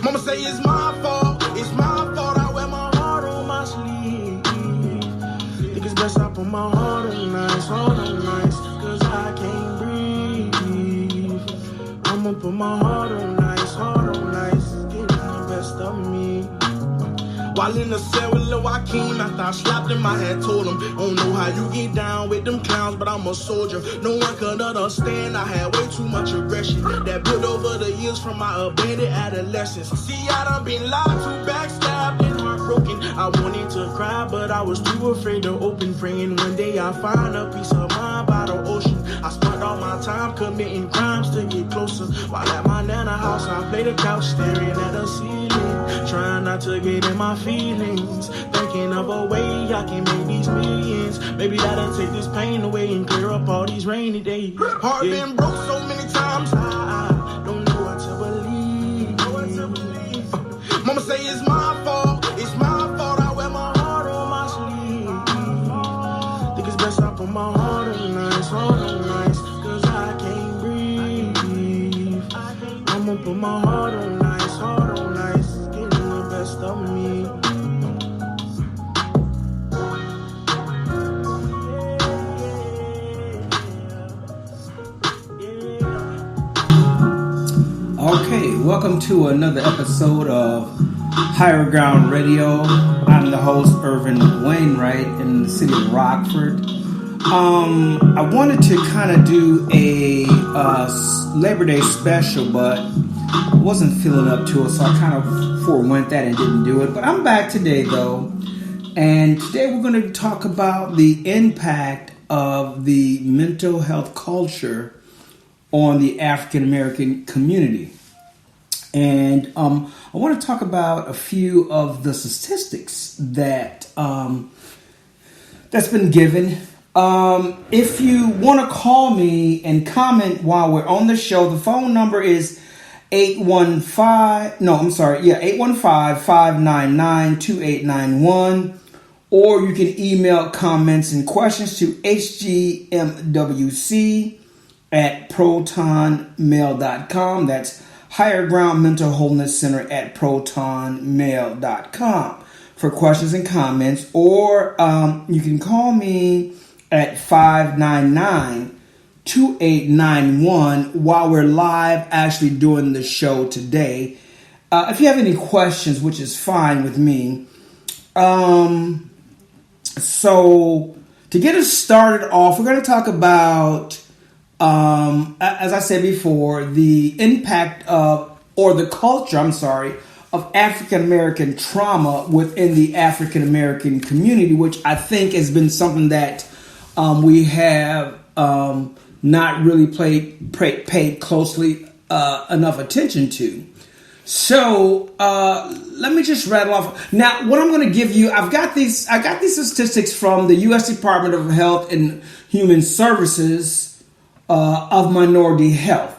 Mama say it's my fault. It's my fault. I wear my heart on my sleeve. Think it's best I put my heart on nice, cause I can't breathe. I'ma put my heart on nice, getting the best of me. While in the cell with Lil Joaquin, after I slapped him, I had told him, don't know how you get down with them clowns, but I'm a soldier. No one could understand, I had way too much aggression that built over the years from my abandoned adolescence. See, I done been lied to, backstabbed, and heartbroken. I wanted to cry, but I was too afraid to open. Praying one day I find a peace of mind by the ocean. I spent all my time committing crimes to get closer. While at my nana house, I play the couch, staring at the ceiling, trying not to get in my feelings, thinking of a way I can make these millions. Maybe that'll take this pain away and clear up all these rainy days. Heart been broke so many times, I don't know what to believe. Mama say it's my fault. It's my fault. I wear my heart on my sleeve. Think it's best I put my heart on nice, cause I can't breathe. I'ma put my heart on nice, getting the best of me. Okay, welcome to another episode of Higher Ground Radio. I'm the host, Ervin Wainwright, in the city of Rockford. I wanted to kind of do a Labor Day special, but I wasn't feeling up to it, so I kind of forewent that and didn't do it. But I'm back today, though, and today we're going to talk about the impact of the mental health culture on the African American community. And I want to talk about a few of the statistics that that's been given. If you want to call me and comment while we're on the show, the phone number is 815-599-2891. Or you can email comments and questions to hgmwc@protonmail.com. That's Higher Ground Mental Wholeness Center at protonmail.com for questions and comments. Or you can call me at 599-2891 while we're live actually doing the show today. If you have any questions, which is fine with me. So to get us started off, we're going to talk about, as I said before, the impact of, or the culture, of African American trauma within the African American community, which I think has been something that we have not really paid closely enough attention to. So let me just rattle off. Now, what I'm going to give you, I got these statistics from the U.S. Department of Health and Human Services of Minority Health.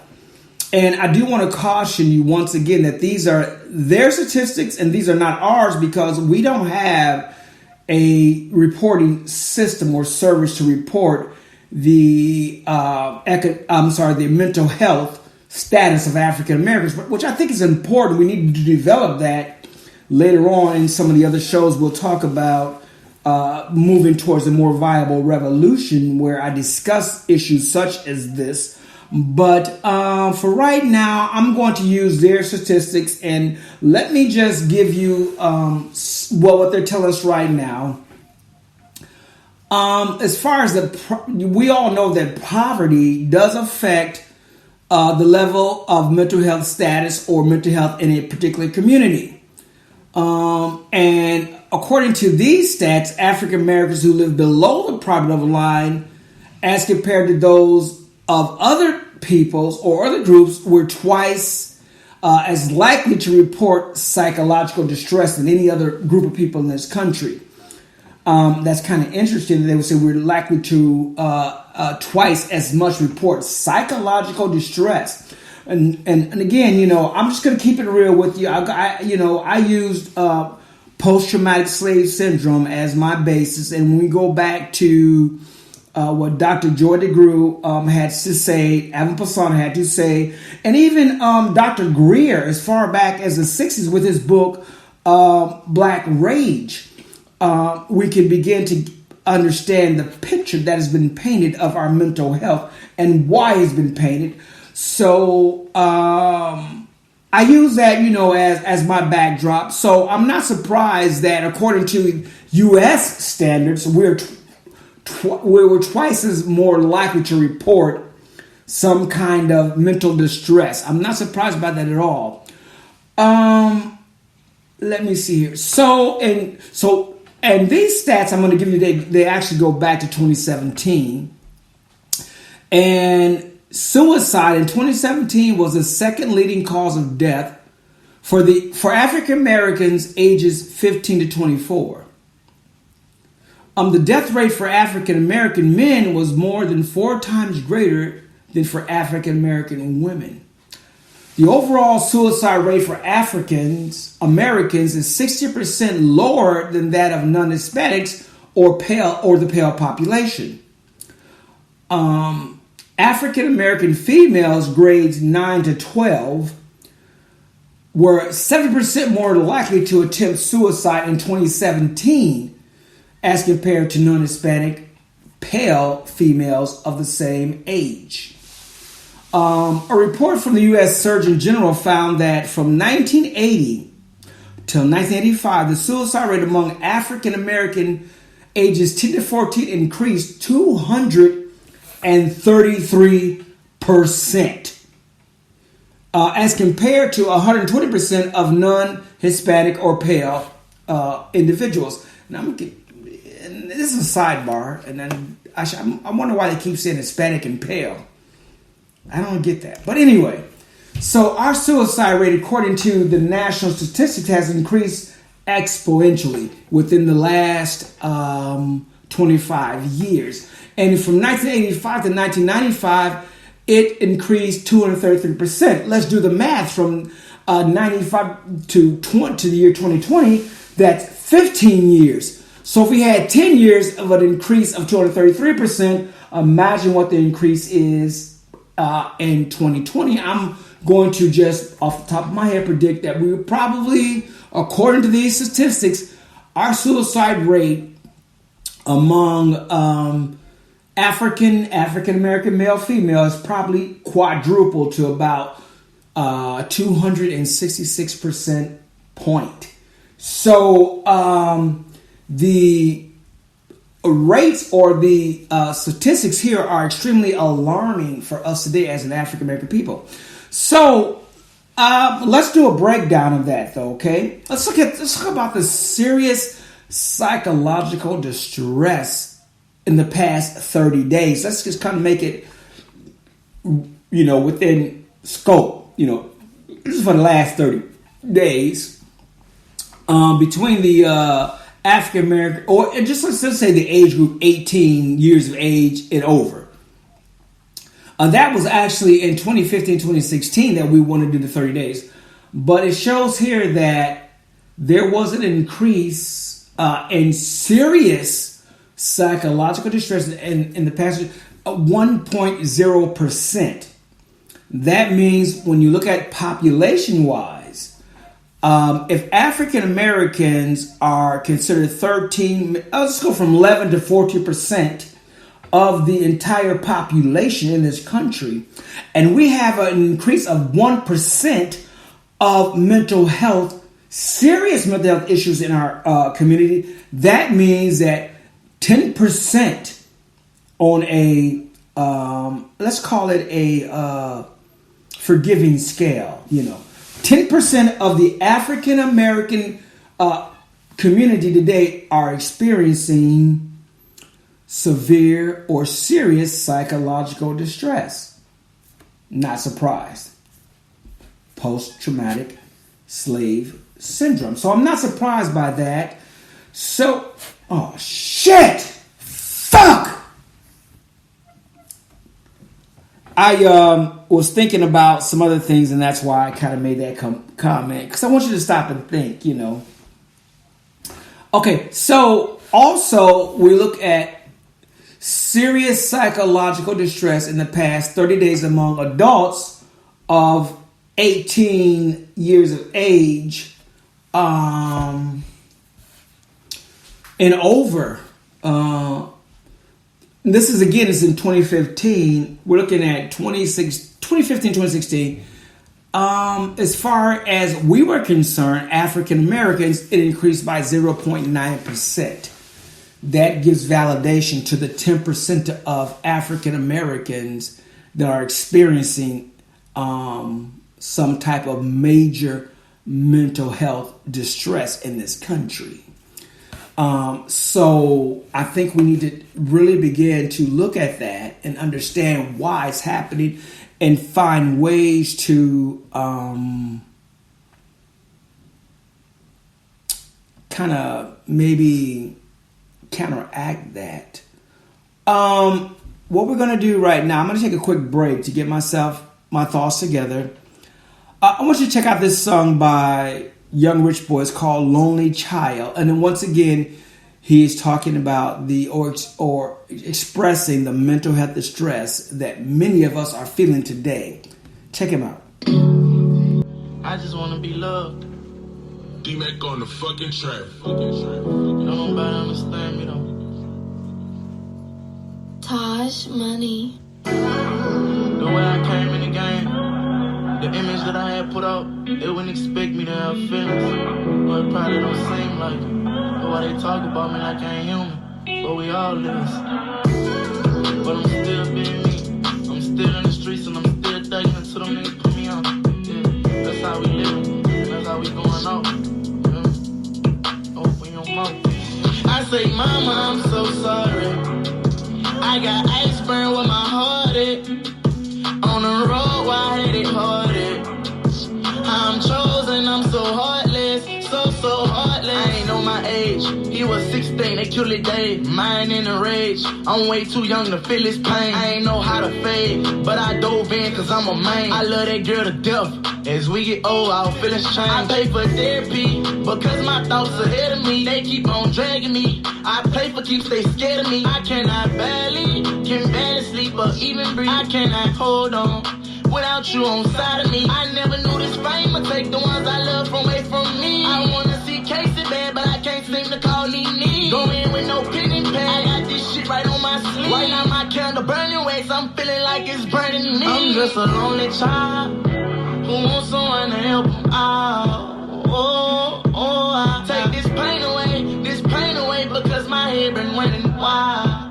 And I do want to caution you once again that these are their statistics and these are not ours, because we don't have a reporting system or service to report the mental health status of African Americans, which I think is important. We need to develop that later on in some of the other shows. We'll talk about moving towards a more viable revolution where I discuss issues such as this. But for right now, I'm going to use their statistics, and let me just give you what they're telling us right now. As far as we all know that poverty does affect the level of mental health status or mental health in a particular community. And according to these stats, African Americans who live below the poverty level line, as compared to those of other peoples or other groups, were twice as likely to report psychological distress than any other group of people in this country. That's kind of interesting that they would say we're likely to twice as much report psychological distress. And again, I'm just going to keep it real with you. I used post-traumatic slave syndrome as my basis. And when we go back to what Dr. Joy DeGruy had to say, Evan Posana had to say, and even Dr. Greer, as far back as the 60s with his book, Black Rage, we can begin to understand the picture that has been painted of our mental health and why it's been painted. So I use that, as my backdrop. So I'm not surprised that according to U.S. standards, we were twice as more likely to report some kind of mental distress. I'm not surprised by that at all. Let me see here. And these stats I'm going to give you, they actually go back to 2017. And suicide in 2017 was the second leading cause of death for African Americans ages 15 to 24. The death rate for African American men was more than 4 times greater than for African American women. The overall suicide rate for African Americans is 60% lower than that of non-Hispanics or the pale population. African American females grades 9 to 12 were 7% more likely to attempt suicide in 2017 as compared to non-Hispanic pale females of the same age. A report from the U.S. Surgeon General found that from 1980 till 1985, the suicide rate among African American ages 10 to 14 increased 233%, as compared to 120% of non-Hispanic or pale individuals. Now, this is a sidebar, and then I wonder why they keep saying Hispanic and pale. I don't get that. But anyway, so our suicide rate, according to the national statistics, has increased exponentially within the last 25 years. And from 1985 to 1995, it increased 233%. Let's do the math. From 95 to the year 2020, that's 15 years. So if we had 10 years of an increase of 233%, imagine what the increase is in 2020. I'm going to just off the top of my head predict that we would probably, according to these statistics, our suicide rate among African American male female is probably quadrupled to about 266% point. So the rates or the statistics here are extremely alarming for us today as an African American people. So let's do a breakdown of that, though. Okay, let's talk about the serious psychological distress in the past 30 days. Let's just kind of make it, within scope. This is for the last 30 days between the African American, or just let's say the age group 18 years of age and over. That was actually in 2015, 2016 that we wanted to do the 30 days. But it shows here that there was an increase in serious psychological distress in the past 1.0%. That means when you look at population-wise, if African Americans are considered let's go from 11 to 14% of the entire population in this country, and we have an increase of 1% of serious mental health issues in our community, that means that 10% on a, let's call it a forgiving scale, 10% of the African American community today are experiencing severe or serious psychological distress. Not surprised. Post-traumatic slave syndrome. So I'm not surprised by that. So, oh shit! Fuck! I was thinking about some other things, and that's why I kind of made that comment, because I want you to stop and think, Okay, so also we look at serious psychological distress in the past 30 days among adults of 18 years of age and over. This is again, it's in 2015. We're looking at 2015, 2016. As far as we were concerned, African Americans, it increased by 0.9%. That gives validation to the 10% of African Americans that are experiencing some type of major mental health distress in this country. So I think we need to really begin to look at that and understand why it's happening and find ways to kind of maybe counteract that. What we're going to do right now, I'm going to take a quick break to get my thoughts together. I want you to check out this song by Young Rich Boy. It's called Lonely Child. And then once again, he's talking about or expressing the mental health distress that many of us are feeling today. Check him out. I just want to be loved. D-Mac on the fucking track. Don't nobody understand me though. Taj Money. The way I came in the game, the image that I had put out, they wouldn't expect me to have feelings. Well, it probably don't seem like it. But why they talk about me like I ain't human? But we all is. But I'm still being me. I'm still in the streets and I'm still thugging until them niggas put me on. Yeah, that's how we live. That's how we going out. Open your mouth. I say, Mama, I'm so sorry. I got ice burn with my heart at. On the road, why I hate it hearted. I'm chosen, I'm so heartless. So heartless. I ain't know my age. He was 16, they killed it dead. Mine in a rage. I'm way too young to feel his pain. I ain't know how to fade, but I dove in cause I'm a man. I love that girl to death. As we get old, our feelings change. I pay for therapy because my thoughts ahead of me. They keep on dragging me. I pay for keeps, they scared of me. I can barely sleep or even breathe. I cannot hold on without you on side of me. I never knew this fame would take the ones I love away from me. I wanna see Casey bad, but I can't seem to call Nene. Go in with no pen and pad. I got this shit right on my sleeve. Right now my candle burning waste. I'm feeling like it's burning me. I'm just a lonely child who wants someone to help him out. I take this pain away because my head been running wild.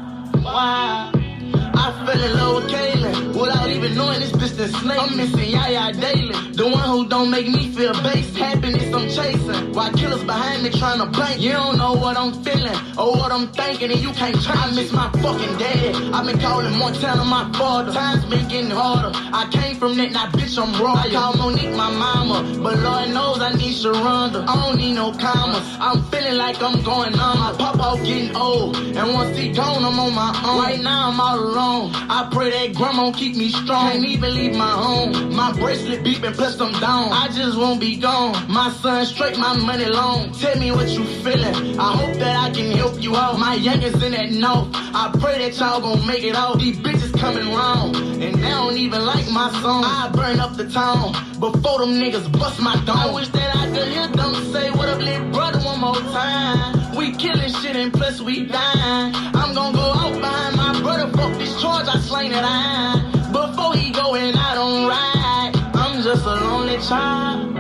I fell in love with Kaylin without even knowing this bitch that snake. I'm missing Yaya daily, the one who don't make me feel base. Happiness I'm chasing, while killers behind me trying to blank. You don't know what I'm feeling or what I'm thinking, and you can't try. I miss my fucking dad. I've been calling Montana my father. Times been getting harder. I came from that, now bitch I'm raw. I call Monique my mama, but Lord knows I need Sharonda. I don't need no commas. I'm feeling like I'm going on. My papa getting old, and once he gone, I'm on my own. Right now I'm all alone. I pray that grandma keep me strong. Can't even leave my home. My bracelet beeping, plus I'm down. I just won't be gone. My son straight, my money long. Tell me what you feeling. I hope that I can help you out. My youngest in that north. I pray that y'all gon' make it out. These bitches coming round, and they don't even like my song. I burn up the town before them niggas bust my dome. I wish that I could hear them say what up, little brother, one more time. We killing shit and plus we dying. I'm gon' go out behind my brother. Fuck this charge, I slain it I. Before he go and I don't ride. I'm just a lonely child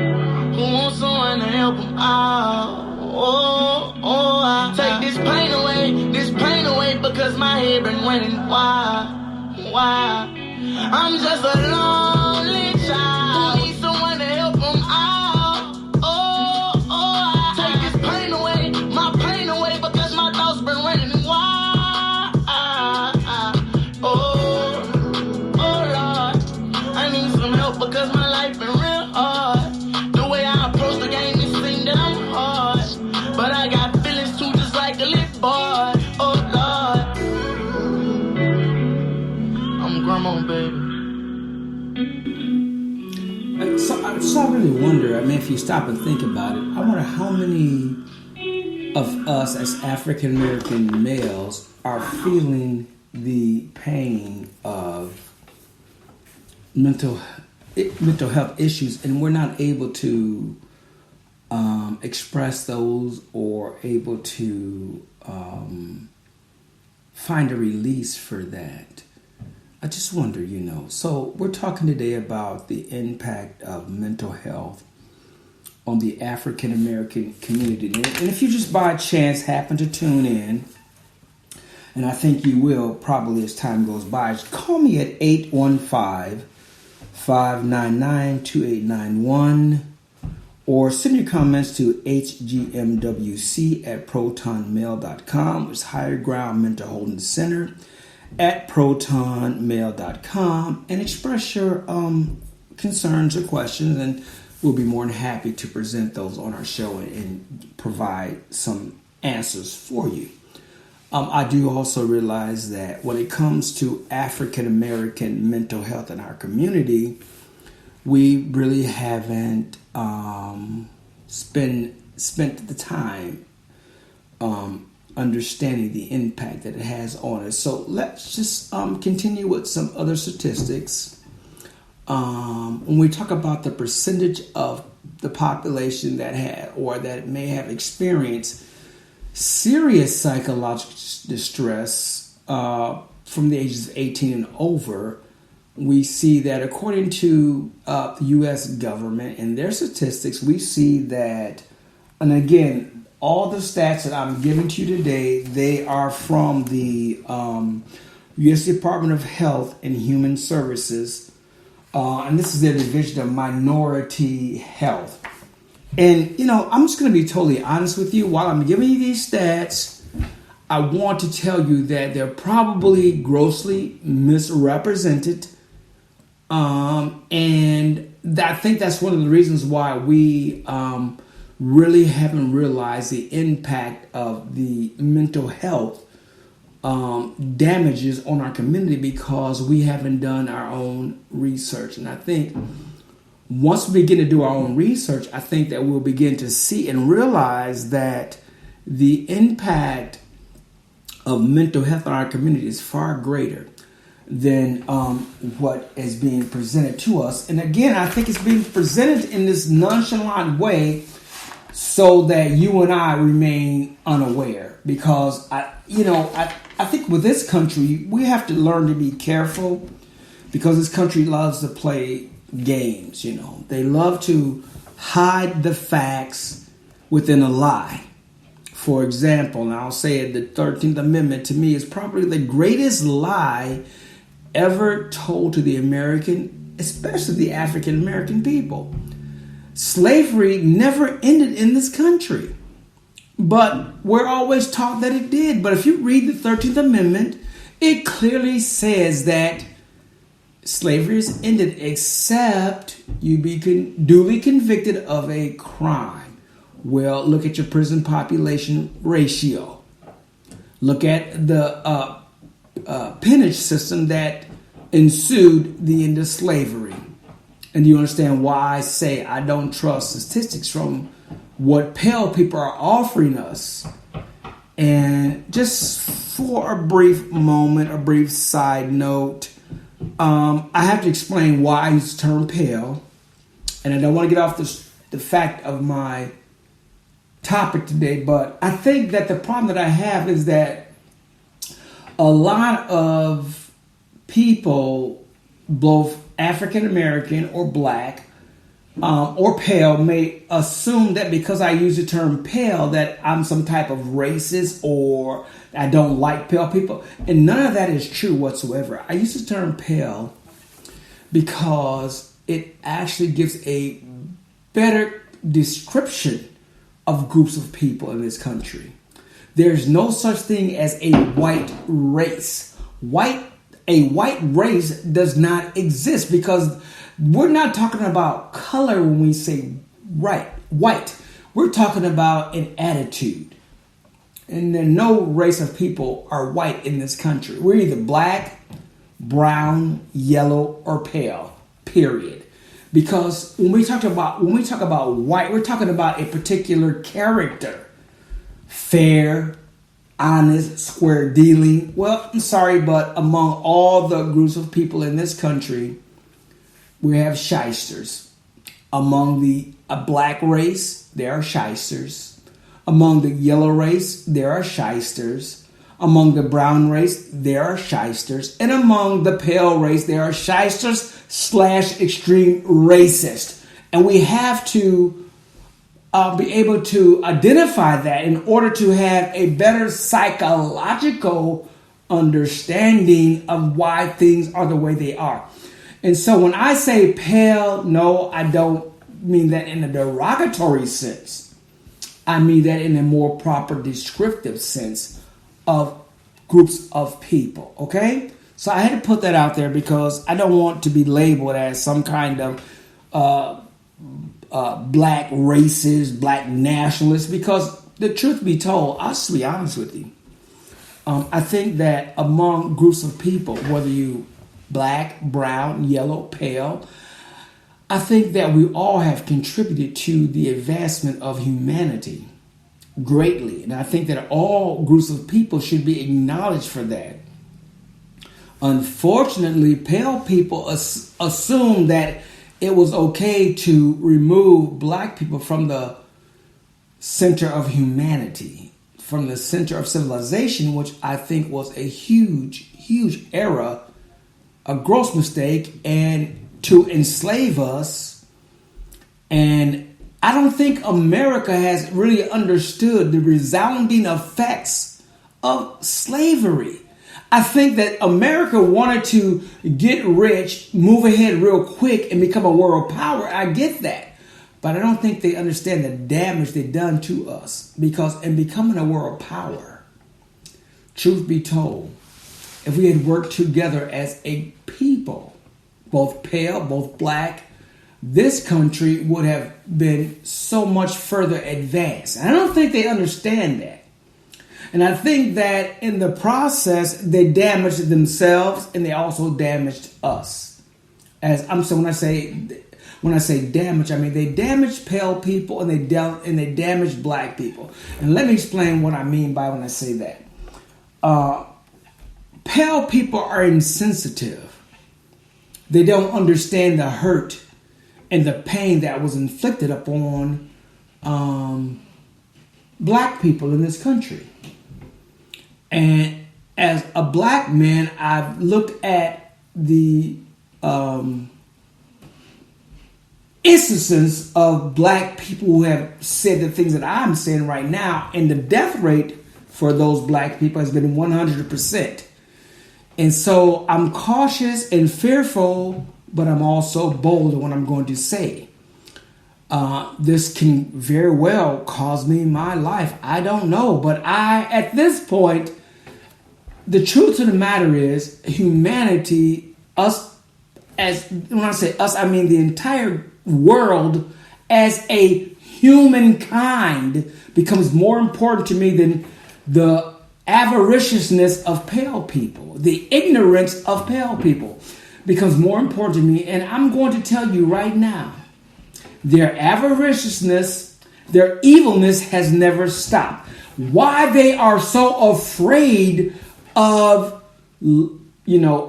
who wants someone to help him out. I take this pain away because my head been running wild. I'm just a lonely child who needs someone to help him out. I take this pain away, my pain away because my thoughts been running wild. Lord, I need some help because my life been real hard. The way I approach the game, it seems that I'm hard, but I got feelings too, just like a little boy. Oh Lord, I'm grandma, baby. So I really wonder, if you stop and think about it, I wonder how many of us as African American males are feeling the pain of mental health issues, and we're not able to express those or able to find a release for that. I just wonder, so we're talking today about the impact of mental health on the African American community. And if you just by chance happen to tune in, and I think you will probably as time goes by, just call me at 815-599-2891 or send your comments to hgmwc@protonmail.com, which is Higher Ground Mental Holding Center at protonmail.com, and express your concerns or questions, and we'll be more than happy to present those on our show and provide some answers for you. I do also realize that when it comes to African American mental health in our community, we really haven't spent the time understanding the impact that it has on us. So let's just continue with some other statistics. When we talk about the percentage of the population that may have experienced serious psychological distress from the ages of 18 and over, we see that according to the U.S. government and their statistics, we see that, and again, all the stats that I'm giving to you today, they are from the U.S. Department of Health and Human Services, and this is their division of minority health. And, I'm just going to be totally honest with you. While I'm giving you these stats, I want to tell you that they're probably grossly misrepresented. And I think that's one of the reasons why we really haven't realized the impact of the mental health damages on our community, because we haven't done our own research. And I think once we begin to do our own research, I think that we'll begin to see and realize that the impact of mental health in our community is far greater than what is being presented to us. And again, I think it's being presented in this nonchalant way so that you and I remain unaware. Because I think with this country, we have to learn to be careful, because this country loves to play games. They love to hide the facts within a lie. For example, and I'll say it, the 13th Amendment to me is probably the greatest lie ever told to the American, especially the African American people. Slavery never ended in this country, but we're always taught that it did. But if you read the 13th Amendment, it clearly says that slavery is ended except you be duly convicted of a crime. Well, look at your prison population ratio. Look at the peonage system that ensued the end of slavery. And you understand why I say I don't trust statistics from what pale people are offering us. And just for a brief moment, a brief side note, I have to explain why I use the term pale. And I don't want to get off the fact of my topic today, but I think that the problem that I have is that a lot of people, both African American or black or pale, may assume that because I use the term pale that I'm some type of racist or I don't like pale people. And none of that is true whatsoever. I use the term pale because it actually gives a better description of groups of people in this country. There's no such thing as a white race. A white race does not exist, because we're not talking about color when we say white. We're talking about an attitude. And then no race of people are white in this country. We're either black, brown, yellow, or pale, period. Because when we talk about white, we're talking about a particular character. Fair, honest, square dealing. Well, I'm sorry, but among all the groups of people in this country, we have shysters. Among the black race, there are shysters. Among the yellow race, there are shysters. Among the brown race, there are shysters. And among the pale race, there are shysters / extreme racist. And we have to be able to identify that in order to have a better psychological understanding of why things are the way they are. And so when I say pale, no, I don't mean that in a derogatory sense. I mean that in a more proper descriptive sense of groups of people, okay? So I had to put that out there because I don't want to be labeled as some kind of black racist, black nationalist, because the truth be told, I'll just be honest with you. I think that among groups of people, whether you black, brown, yellow, pale, I think that we all have contributed to the advancement of humanity greatly. And I think that all groups of people should be acknowledged for that. Unfortunately, pale people assume that it was okay to remove black people from the center of humanity, from the center of civilization, which I think was a huge, huge error, a gross mistake, and to enslave us. And I don't think America has really understood the resounding effects of slavery. I think that America wanted to get rich, move ahead real quick, and become a world power. I get that. But I don't think they understand the damage they've done to us. Because in becoming a world power, truth be told, if we had worked together as a people, both pale, both black, this country would have been so much further advanced. And I don't think they understand that. And I think that in the process, they damaged themselves and they also damaged us. When I say damage, I mean they damaged pale people and they damaged black people. And let me explain what I mean by when I say that. Pale people are insensitive. They don't understand the hurt and the pain that was inflicted upon black people in this country. And as a black man, I've looked at the instances of black people who have said the things that I'm saying right now, and the death rate for those black people has been 100%. And so I'm cautious and fearful, but I'm also bold in what I'm going to say. This can very well cost me my life. I don't know. But at this point, the truth of the matter is humanity, when I say us, I mean the entire world as a humankind becomes more important to me than the avariciousness of pale people. The ignorance of pale people becomes more important to me. And I'm going to tell you right now, their avariciousness, their evilness has never stopped. Why they are so afraid of,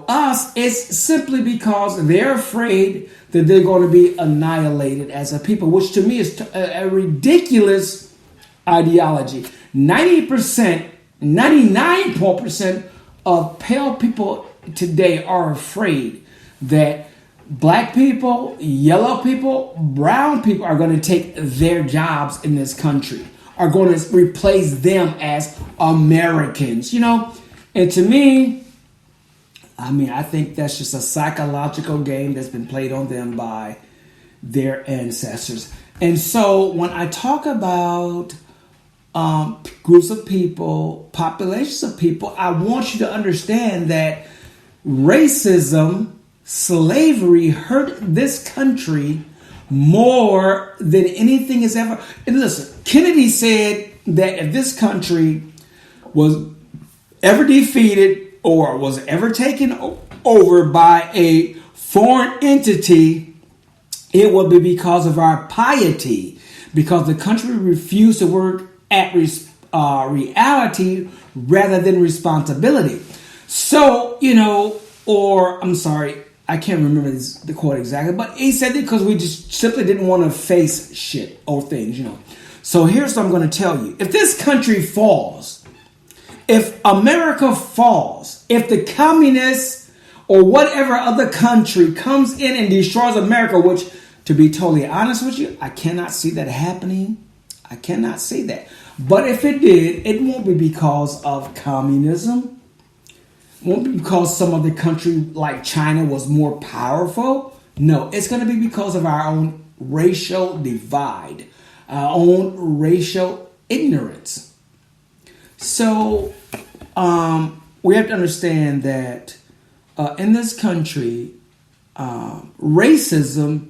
us is simply because they're afraid that they're going to be annihilated as a people, which to me is a ridiculous ideology. 99% of pale people today are afraid that black people, yellow people, brown people are going to take their jobs in this country, are going to replace them as Americans, And to me, I think that's just a psychological game that's been played on them by their ancestors. And so when I talk about groups of people, populations of people, I want you to understand that racism, slavery hurt this country more than anything has ever. And listen, Kennedy said that if this country was ever defeated or was ever taken over by a foreign entity, it would be because of our piety, because the country refused to work at reality rather than responsibility. So, I can't remember the quote exactly, but he said it because we just simply didn't want to face shit or things, So here's what I'm going to tell you. If this country falls, if America falls, if the communists or whatever other country comes in and destroys America, which, to be totally honest with you, I cannot see that happening. I cannot see that. But if it did, it won't be because of communism. It won't be because some other country like China was more powerful. No, it's going to be because of our own racial divide, our own racial ignorance. So we have to understand that in this country, racism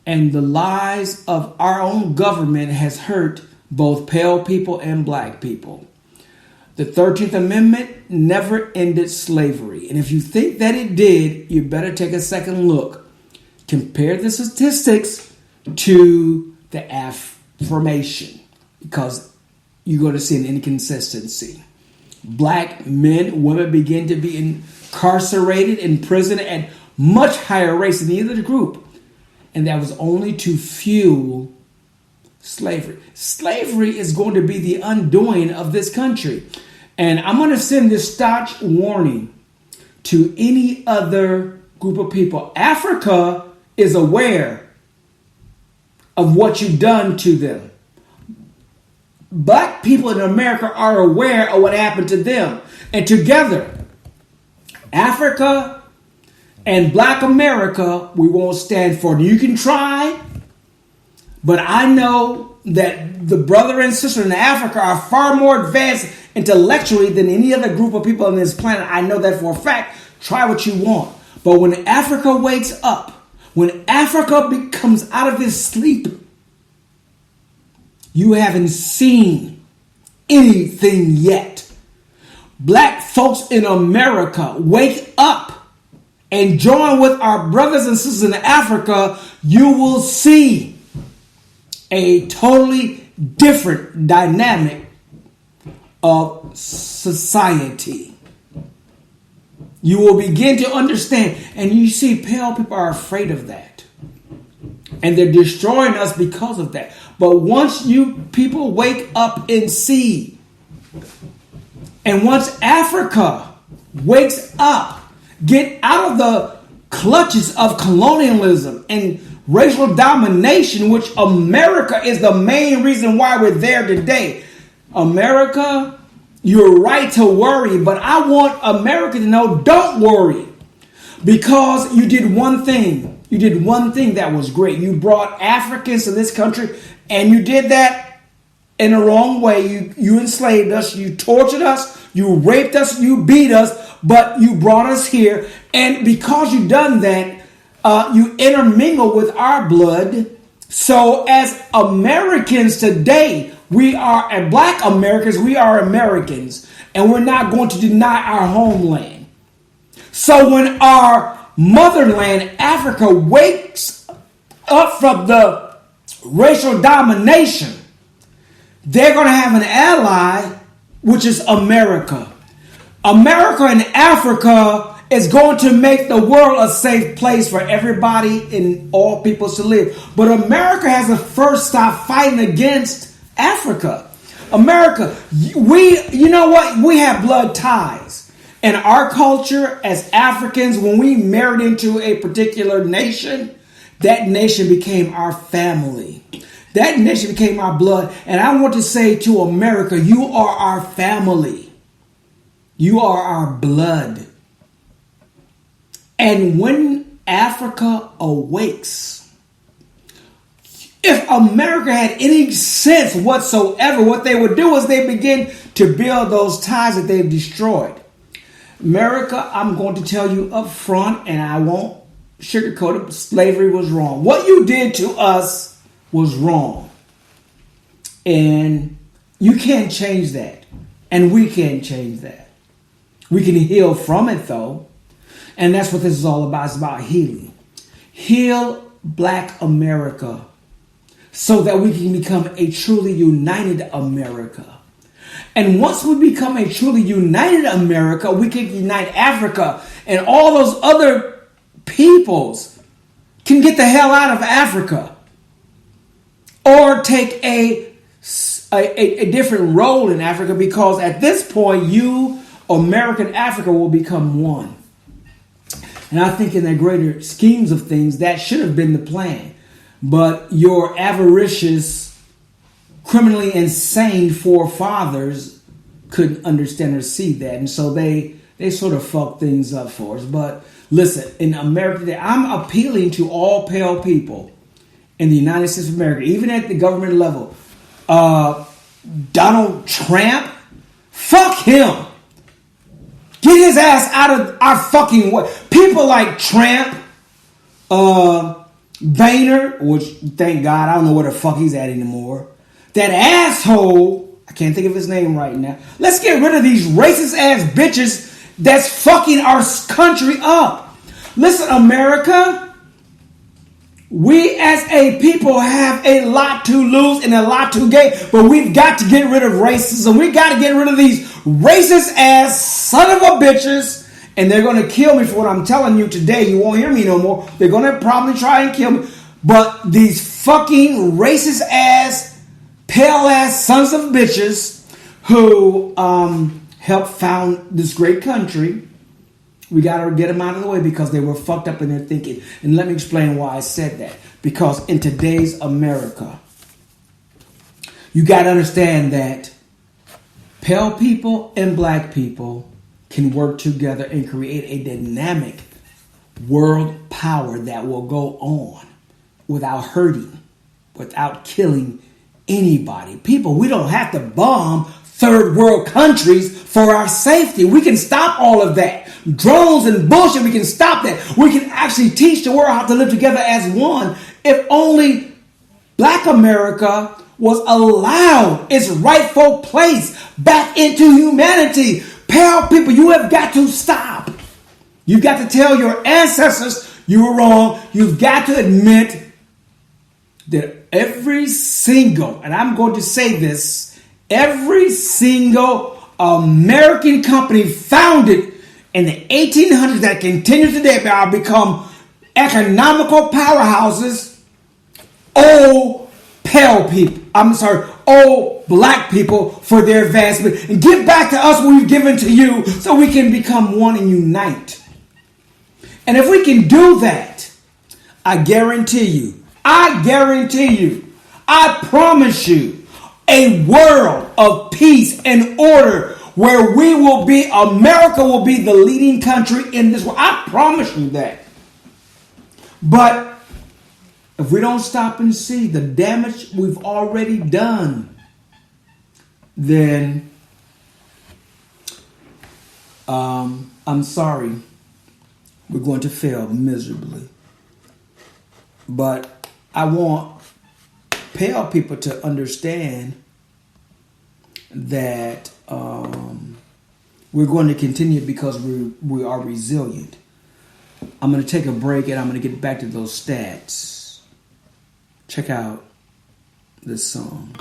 and the lies of our own government has hurt both pale people and black people. The 13th Amendment never ended slavery. And if you think that it did, you better take a second look. Compare the statistics to the affirmation, because you're going to see an inconsistency. Black men, women begin to be incarcerated in prison at much higher rates than either group. And that was only to fuel slavery. Slavery is going to be the undoing of this country. And I'm going to send this staunch warning to any other group of people. Africa is aware of what you've done to them. Black people in America are aware of what happened to them. And together, Africa and Black America, we won't stand for it. You can try, but I know that the brother and sister in Africa are far more advanced intellectually than any other group of people on this planet. I know that for a fact. Try what you want. But when Africa wakes up, when Africa comes out of its sleep, you haven't seen anything yet. Black folks in America, wake up and join with our brothers and sisters in Africa. You will see a totally different dynamic of society. You will begin to understand. And you see, pale people are afraid of that. And they're destroying us because of that. But once you people wake up and see, and once Africa wakes up, get out of the clutches of colonialism and racial domination, which America is the main reason why we're there today. America, you're right to worry, but I want America to know, don't worry, because you did one thing. You did one thing that was great. You brought Africans to this country, and you did that in the wrong way. You enslaved us, you tortured us, you raped us, you beat us, but you brought us here. And because you done that, you intermingle with our blood. So as Americans today, we are, and Black Americans, we are Americans, and we're not going to deny our homeland. So when our motherland, Africa, wakes up from the racial domination, they're going to have an ally, which is America. America and Africa is going to make the world a safe place for everybody and all people to live. But America has to first stop fighting against Africa. America, you know what? We have blood ties. In our culture as Africans, when we married into a particular nation, that nation became our family. That nation became our blood. And I want to say to America, you are our family. You are our blood. And when Africa awakes, if America had any sense whatsoever, what they would do is they begin to build those ties that they've destroyed. America, I'm going to tell you up front, and I won't sugarcoat it, slavery was wrong. What you did to us was wrong. And you can't change that. And we can't change that. We can heal from it, though. And that's what this is all about. It's about healing. Heal Black America so that we can become a truly united America. And once we become a truly united America, we can unite Africa, and all those other peoples can get the hell out of Africa or take a different role in Africa, because at this point, you, American Africa, will become one. And I think in the greater schemes of things, that should have been the plan. But your avaricious, criminally insane forefathers couldn't understand or see that. And so they sort of fucked things up for us. But listen, in America today, I'm appealing to all pale people in the United States of America, even at the government level. Donald Trump, fuck him. Get his ass out of our fucking way. People like Trump, Boehner, which, thank God, I don't know where the fuck he's at anymore. That asshole, I can't think of his name right now. Let's get rid of these racist ass bitches that's fucking our country up. Listen, America, we as a people have a lot to lose and a lot to gain, but we've got to get rid of racism. We got to get rid of these racist ass son of a bitches. And they're going to kill me for what I'm telling you today. You won't hear me no more. They're going to probably try and kill me. But these fucking racist ass, pale ass sons of bitches who helped found this great country, we got to get them out of the way because they were fucked up in their thinking. And let me explain why I said that. Because in today's America, you got to understand that pale people and black people can work together and create a dynamic world power that will go on without hurting, without killing anybody. People, we don't have to bomb third world countries for our safety. We can stop all of that. Drones and bullshit, we can stop that. We can actually teach the world how to live together as one if only Black America was allowed its rightful place back into humanity. Pale people, you have got to stop. You've got to tell your ancestors you were wrong. You've got to admit that every single, and I'm going to say this, every single American company founded in the 1800s that continues today are become economical powerhouses, owe pale people. Owe black people for their advancement, and give back to us what we've given to you so we can become one and unite. And if we can do that, I guarantee you, I promise you a world of peace and order where we will be, America will be the leading country in this world. I promise you that. But if we don't stop and see the damage we've already done, then I'm sorry, we're going to fail miserably. But I want pale people to understand that we're going to continue because we are resilient. I'm going to take a break and I'm going to get back to those stats. Check out this song.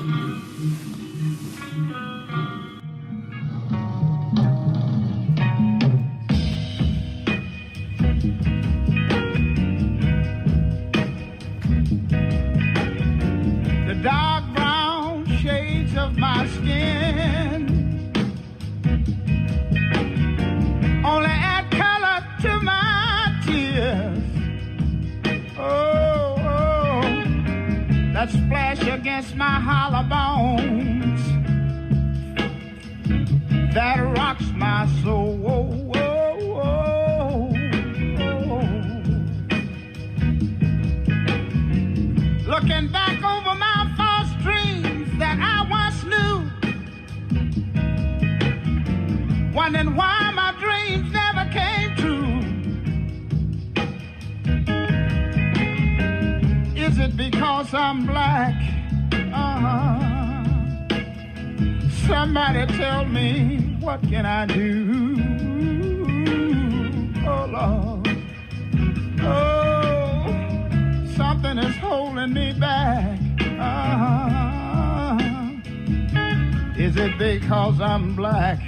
The dark brown shades of my skin only add color to my tears. That splash against my hollow bones that rocks my soul. Looking back over my false dreams that I once knew, wondering why my dreams never came true. Is it because I'm black? Somebody tell me, what can I do? Oh, Lord. Oh, something is holding me back. Is Is it because I'm black?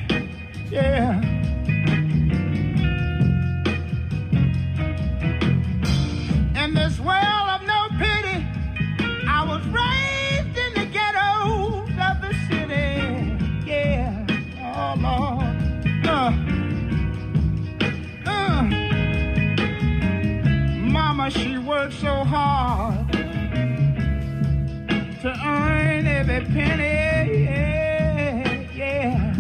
Yeah. In this world of no pity, I was raised in the ghettos of the city. Yeah. Oh, Lord. Mama, she worked so hard to earn every penny. Yeah.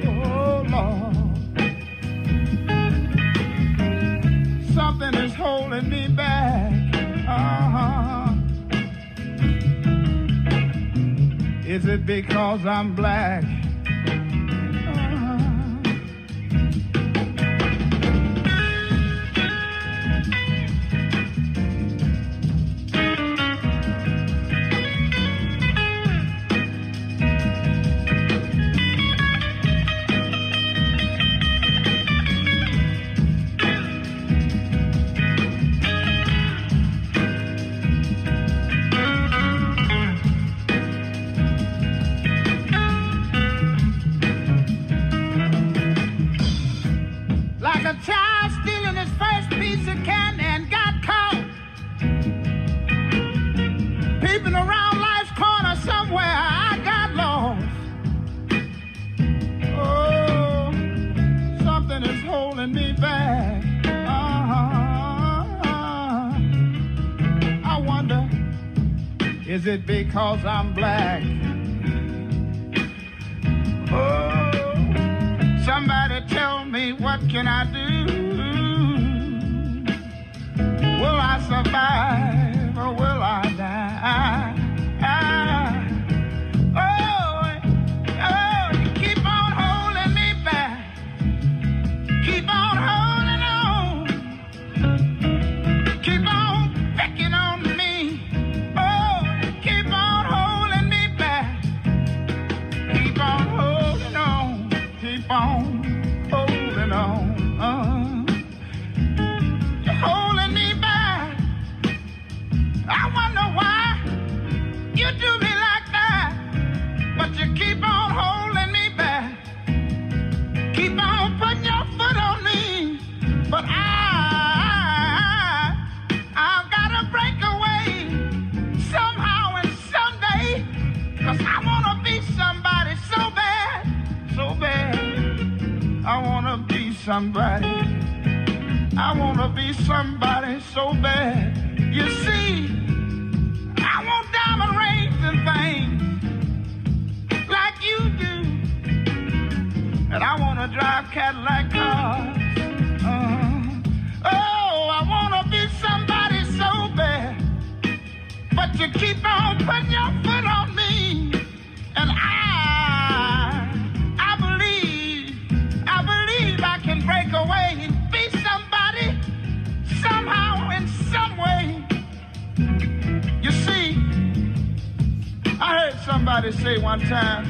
Oh, Lord. Something is holding me back. Is it because I'm black? Like a child stealing his first piece of candy and got caught. Peeping around life's corner somewhere, I got lost. Oh, something is holding me back. I wonder, is it because I'm black? Oh, somebody tell me, what can I do? Will I survive or will I die? Oh, you keep on holding me back. Keep on holding on. Keep on picking on me. Oh, keep on holding me back. Keep on holding on. Keep on holding on. You're holding me back. I wonder why you do me like that. But you keep on holding me back. Keep on putting your foot on me. But I've got to break away somehow and someday. 'Cause I want to be somebody so bad, so bad. I want to be somebody. I want to be somebody so bad. You see, I want diamond rings and things like you do. And I want to drive Cadillac cars. Oh, I want to be somebody so bad. But you keep on putting your foot on me. And I believe I can break away and be somebody somehow in some way. You see, I heard somebody say one time,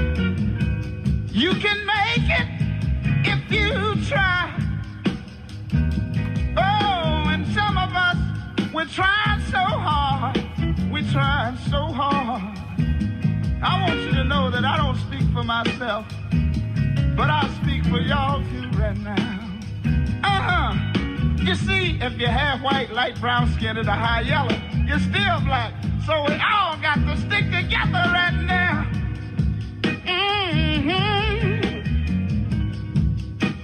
you can make it if you try. Oh, and some of us, we're trying so hard. We're trying so hard. I want you to know that I don't speak for myself, but I speak for y'all too right now. You see, if you're half white, light brown skin, and a high yellow, you're still black. So we all got to stick together right now.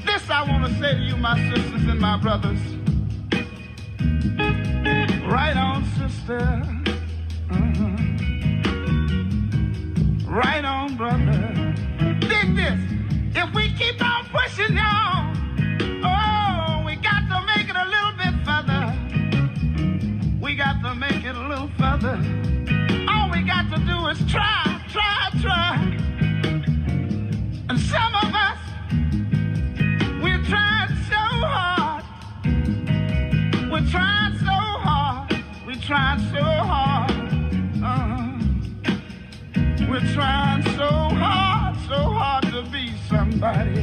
This I want to say to you, my sisters and my brothers. Right on, sister. Right on, brother. Dig this. If we keep on pushing y'all, oh, we got to make it a little bit further. We got to make it a little further. All we got to do is try. And some of us, we're trying so hard. We're trying so hard. We're trying so hard. We're trying so hard to be somebody.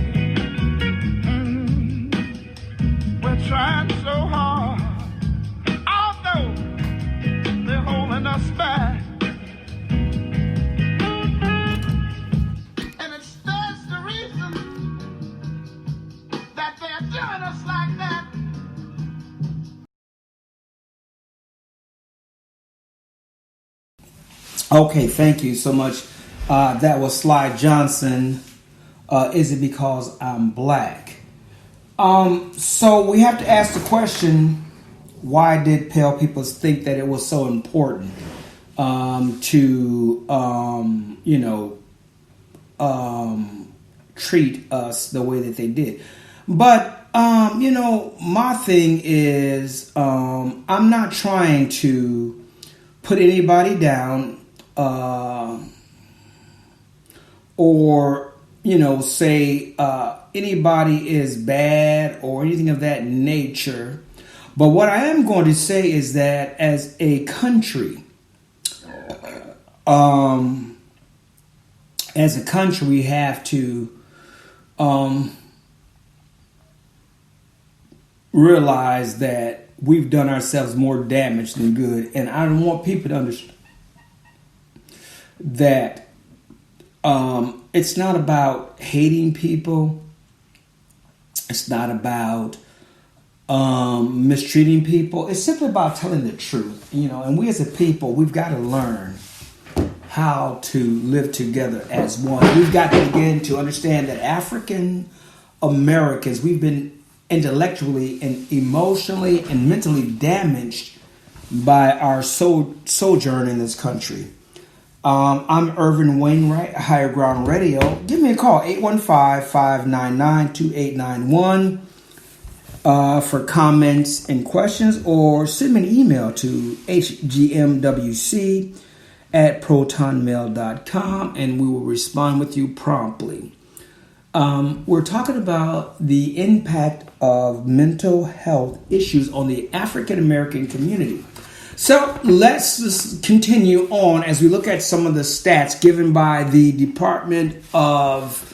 We're trying so hard, although they're holding us back. Okay, thank you so much. That was Sly Johnson. Is it because I'm black? So we have to ask the question, why did pale people think that it was so important to, treat us the way that they did? But, my thing is, I'm not trying to put anybody down or, say anybody is bad or anything of that nature. But what I am going to say is that as a country, we have to realize that we've done ourselves more damage than good. And I don't want people to understand that it's not about hating people. It's not about mistreating people. It's simply about telling the truth, and we as a people, we've got to learn how to live together as one. We've got to begin to understand that African Americans, we've been intellectually and emotionally and mentally damaged by our sojourn in this country. I'm Ervin Wainwright, Higher Ground Radio. Give me a call, 815-599-2891 for comments and questions, or send me an email to hgmwc@protonmail.com and we will respond with you promptly. We're talking about the impact of mental health issues on the African American community. So let's just continue on as we look at some of the stats given by the Department of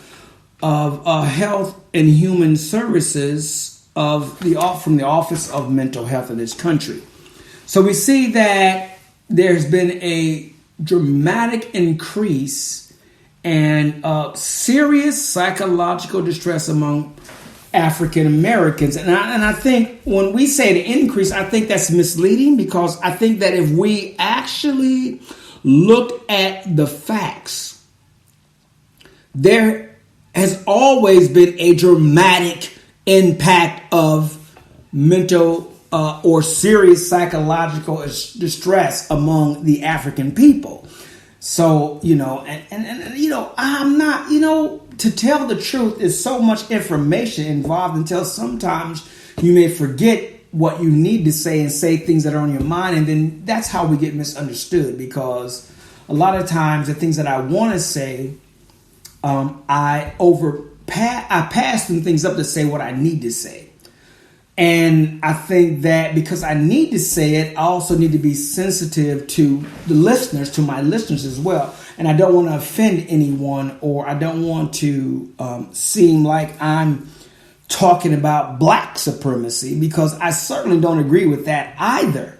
Health and Human Services from the Office of Mental Health in this country. So we see that there's been a dramatic increase and serious psychological distress among African Americans. And I think when we say the increase, I think that's misleading, because I think that if we actually look at the facts, there has always been a dramatic impact of mental or serious psychological distress among the African people. So, I'm not, to tell the truth, is so much information involved until sometimes you may forget what you need to say and say things that are on your mind. And then that's how we get misunderstood, because a lot of times the things that I want to say, I pass them things up to say what I need to say. And I think that because I need to say it, I also need to be sensitive to the listeners, to my listeners as well. And I don't want to offend anyone, or I don't want to seem like I'm talking about black supremacy, because I certainly don't agree with that either.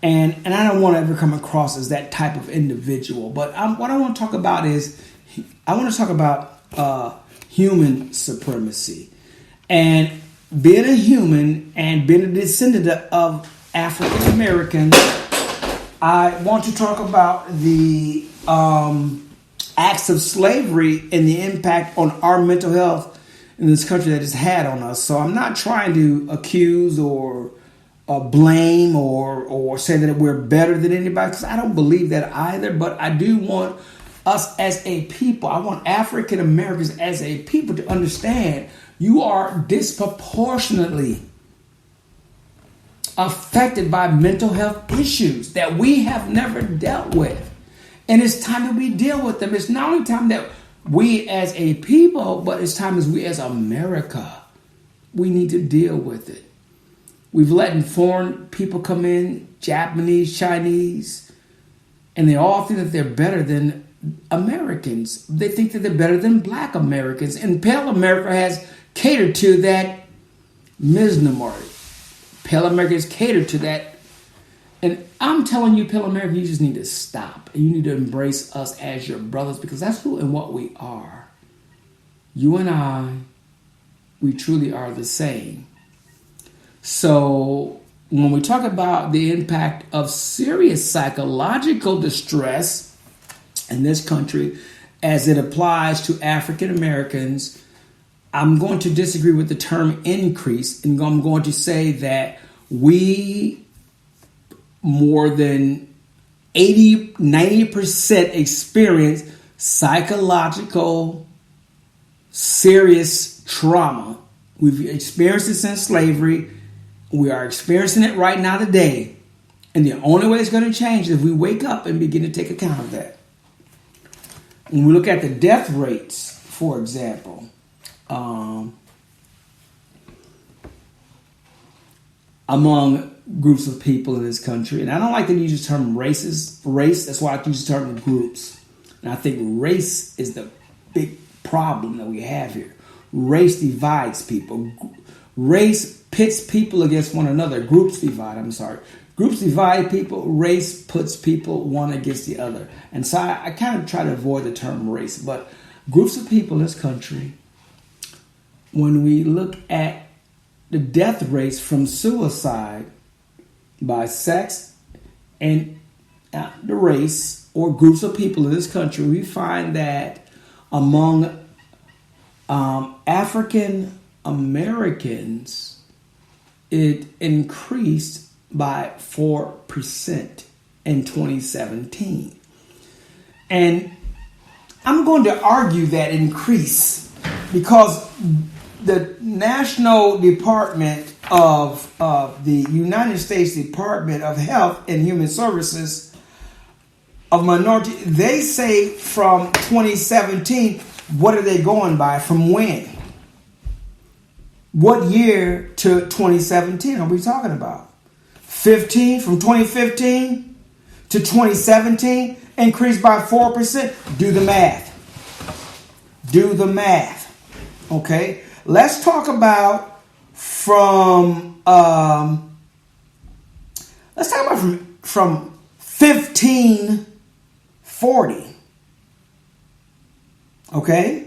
And I don't want to ever come across as that type of individual. But what I want to talk about is, I want to talk about human supremacy. And being a human and being a descendant of African Americans, I want to talk about the acts of slavery and the impact on our mental health in this country that it's had on us. So I'm not trying to accuse or blame or say that we're better than anybody, because I don't believe that either. But I do want us as a people, I want African Americans as a people to understand you are disproportionately affected by mental health issues that we have never dealt with. And it's time that we deal with them. It's not only time that we as a people, but it's time as we as America, we need to deal with it. We've let foreign people come in, Japanese, Chinese, and they all think that they're better than Americans. They think that they're better than black Americans. And pale America has catered to that misnomer. Pale America has catered to that. And I'm telling you, pale America, you just need to stop. And you need to embrace us as your brothers, because that's who and what we are. You and I, we truly are the same. So when we talk about the impact of serious psychological distress in this country as it applies to African Americans, I'm going to disagree with the term increase, and I'm going to say that we more than 90% experience psychological, serious trauma. We've experienced it since slavery. We are experiencing it right now today. And the only way it's going to change is if we wake up and begin to take account of that. When we look at the death rates, for example, among groups of people in this country, and I don't like to use the term race, that's why I use the term groups. And I think race is the big problem that we have here. Race divides people. Race pits people against one another. Groups divide people. Race puts people one against the other. And so I kind of try to avoid the term race. But groups of people in this country, when we look at the death rates from suicide by sex and the race or groups of people in this country, we find that among African Americans, it increased by 4% in 2017. And I'm going to argue that increase because the National Department of the United States Department of Health and Human Services of Minority, they say from 2017, what are they going by? From when? What year to 2017 are we talking about? 15, from 2015 to 2017, increased by 4%. Do the math. Okay? Let's talk about from 1540. Okay?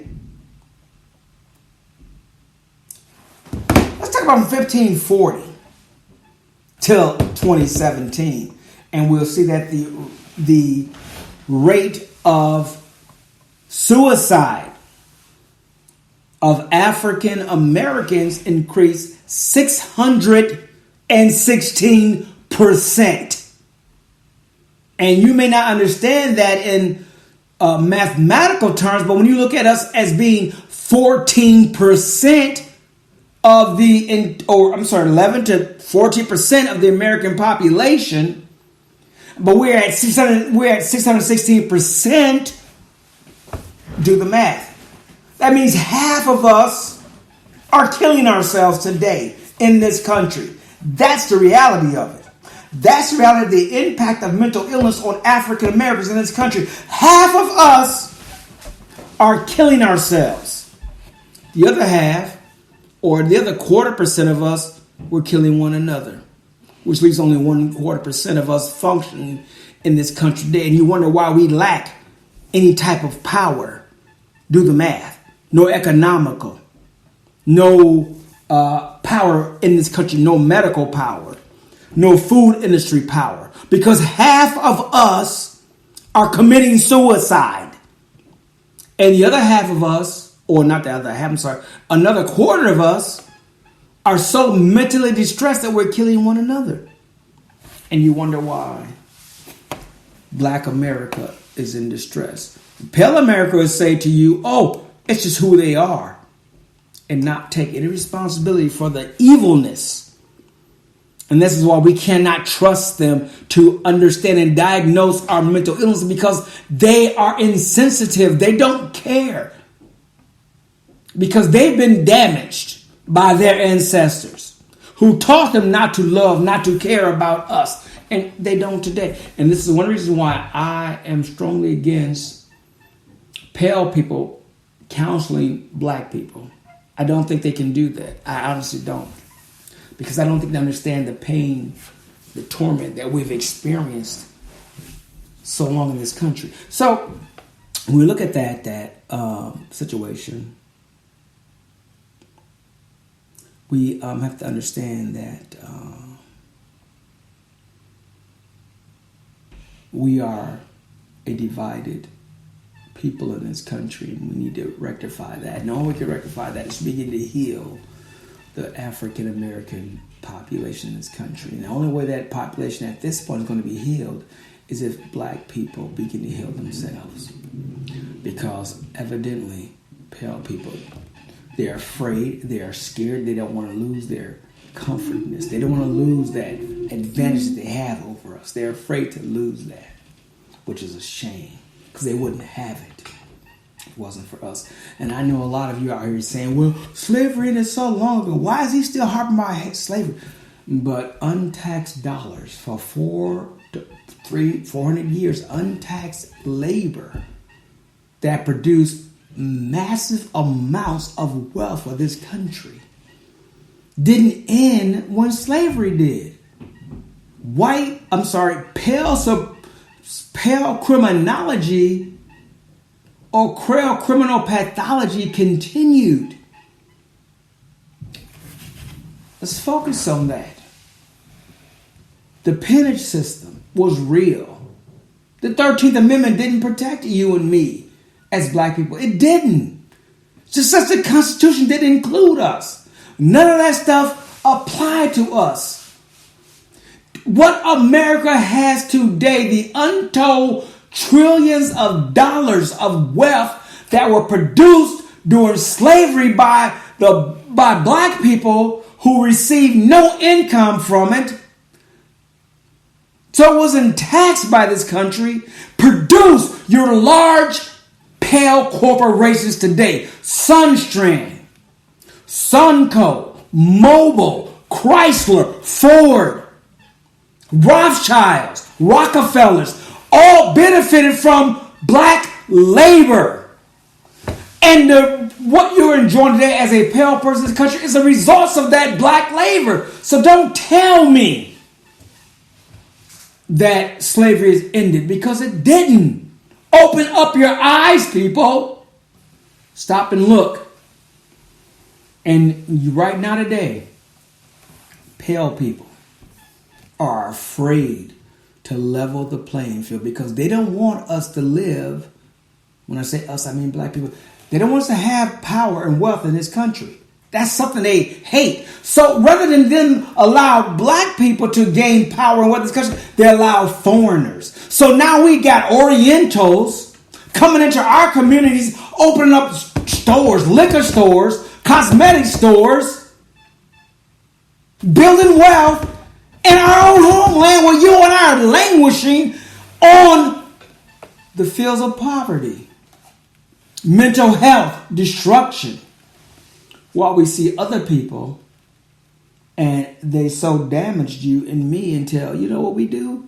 Let's talk about from 1540 till 2017, and we'll see that the rate of suicide of African Americans increased 616%. And you may not understand that in mathematical terms, but when you look at us as being 14% of 11 to 14% of the American population, but we're at 616%. Do the math. That means half of us are killing ourselves today in this country. That's the reality of it. That's the reality of the impact of mental illness on African Americans in this country. Half of us are killing ourselves. The other half, or the other 25% of us, we're killing one another, which leaves only 1/4% of us functioning in this country today. And you wonder why we lack any type of power. Do the math. No economical, no power in this country, no medical power, no food industry power, because half of us are committing suicide. And the other half of us, or not the other half, I'm sorry, another 1/4 of us are so mentally distressed that we're killing one another. And you wonder why Black America is in distress. Pale America will say to you, oh, it's just who they are, and not take any responsibility for the evilness. And this is why we cannot trust them to understand and diagnose our mental illness, because they are insensitive. They don't care. Because they've been damaged by their ancestors who taught them not to love, not to care about us. And they don't today. And this is one reason why I am strongly against pale people counseling Black people. I don't think they can do that. I honestly don't. Because I don't think they understand the pain, the torment that we've experienced so long in this country. So when we look at that situation, we have to understand that we are a divided people in this country, and we need to rectify that. And the only way we can rectify that is begin to heal the African American population in this country. And the only way that population at this point is going to be healed is if black people begin to heal themselves. Because evidently, pale people, they're afraid, they are scared, they don't want to lose their comfortness. They don't want to lose that advantage that they have over us. They're afraid to lose that, which is a shame, because they wouldn't have it if it wasn't for us. And I know a lot of you out here saying, well, slavery is so long ago. Why is he still harping about slavery? But untaxed dollars for 400 years, untaxed labor that produced massive amounts of wealth for this country didn't end when slavery did. Pale criminology or criminal pathology continued. Let's focus on that. The peonage system was real. The 13th Amendment didn't protect you and me as black people. It didn't. Just such the Constitution didn't include us. None of that stuff applied to us. What America has today, the untold trillions of dollars of wealth that were produced during slavery by black people who received no income from it, so it wasn't taxed by this country, produced your large, pale corporations today. Sunstrand, Sunco, Mobil, Chrysler, Ford, Rothschilds, Rockefellers, all benefited from black labor. And what you're enjoying today as a pale person in this country is the results of that black labor. So don't tell me that slavery has ended, because it didn't. Open up your eyes, people. Stop and look. And right now today, pale people are afraid to level the playing field because they don't want us to live. When I say us, I mean black people. They don't want us to have power and wealth in this country. That's something they hate. So rather than them allow black people to gain power and wealth in this country, they allow foreigners. So now we got Orientals coming into our communities, opening up stores, liquor stores, cosmetic stores, building wealth in our own homeland where you and I are languishing on the fields of poverty, mental health, destruction. While we see other people and they so damaged you and me until, you know what we do?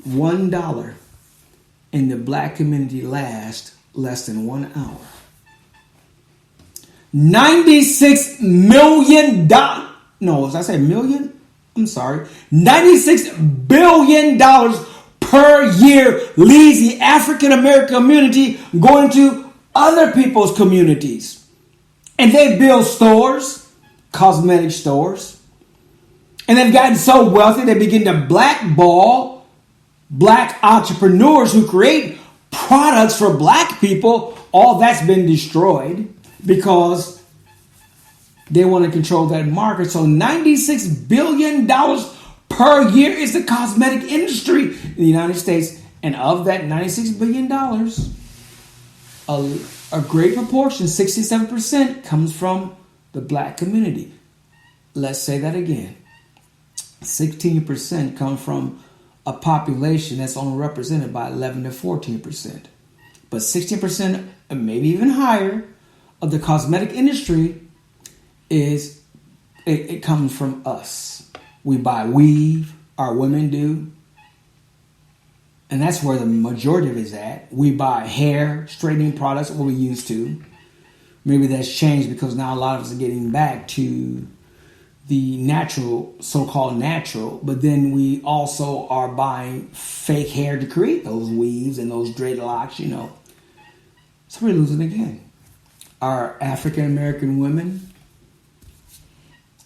$1 in the black community lasts less than 1 hour. $96 million. No, did I say million? I'm sorry. $96 billion per year leaves the African American community going to other people's communities. And they build stores, cosmetic stores. And they've gotten so wealthy, they begin to blackball black entrepreneurs who create products for black people. All that's been destroyed because they want to control that market. So $96 billion per year is the cosmetic industry in the United States. And of that $96 billion, a great proportion, 67%, comes from the black community. Let's say that again. 16% come from a population that's only represented by 11 to 14%. But 16%, and maybe even higher, of the cosmetic industry is it comes from us. We buy weave, our women do. And that's where the majority of it is at. We buy hair straightening products, what we used to. Maybe that's changed because now a lot of us are getting back to the natural, so-called natural. But then we also are buying fake hair to create those weaves and those dreadlocks, you know. So we're losing again. Our African American women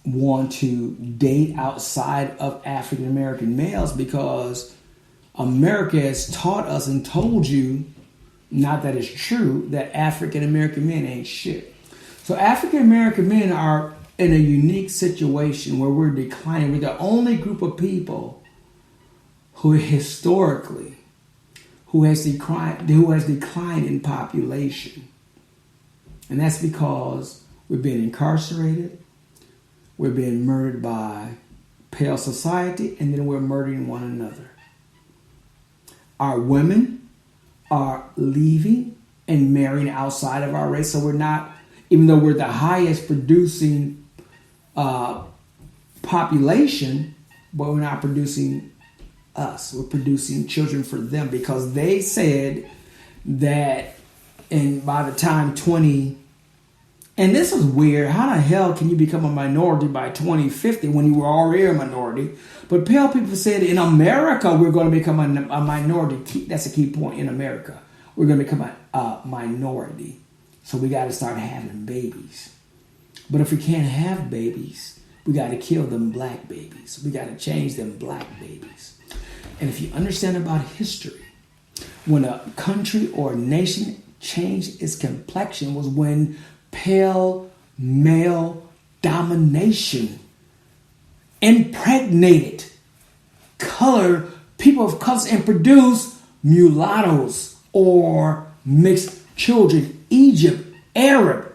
want to date outside of African American males because America has taught us and told you not that it's true, that African American men ain't shit. So African American men are in a unique situation where we're declining. We're the only group of people who historically who has declined in population. And that's because we're being incarcerated, we're being murdered by pale society, and then we're murdering one another. Our women are leaving and marrying outside of our race, so we're not, even though we're the highest producing population, but we're not producing us. We're producing children for them because they said that by the time and this is weird. How the hell can you become a minority by 2050 when you were already a minority? But pale people said in America, we're going to become a minority. That's a key point in America. We're going to become a minority. So we got to start having babies. But if we can't have babies, we got to kill them black babies. We got to change them black babies. And if you understand about history, when a country or a nation changed its complexion was when pale male domination impregnated people of color and produced mulattoes or mixed children. Egypt, Arab,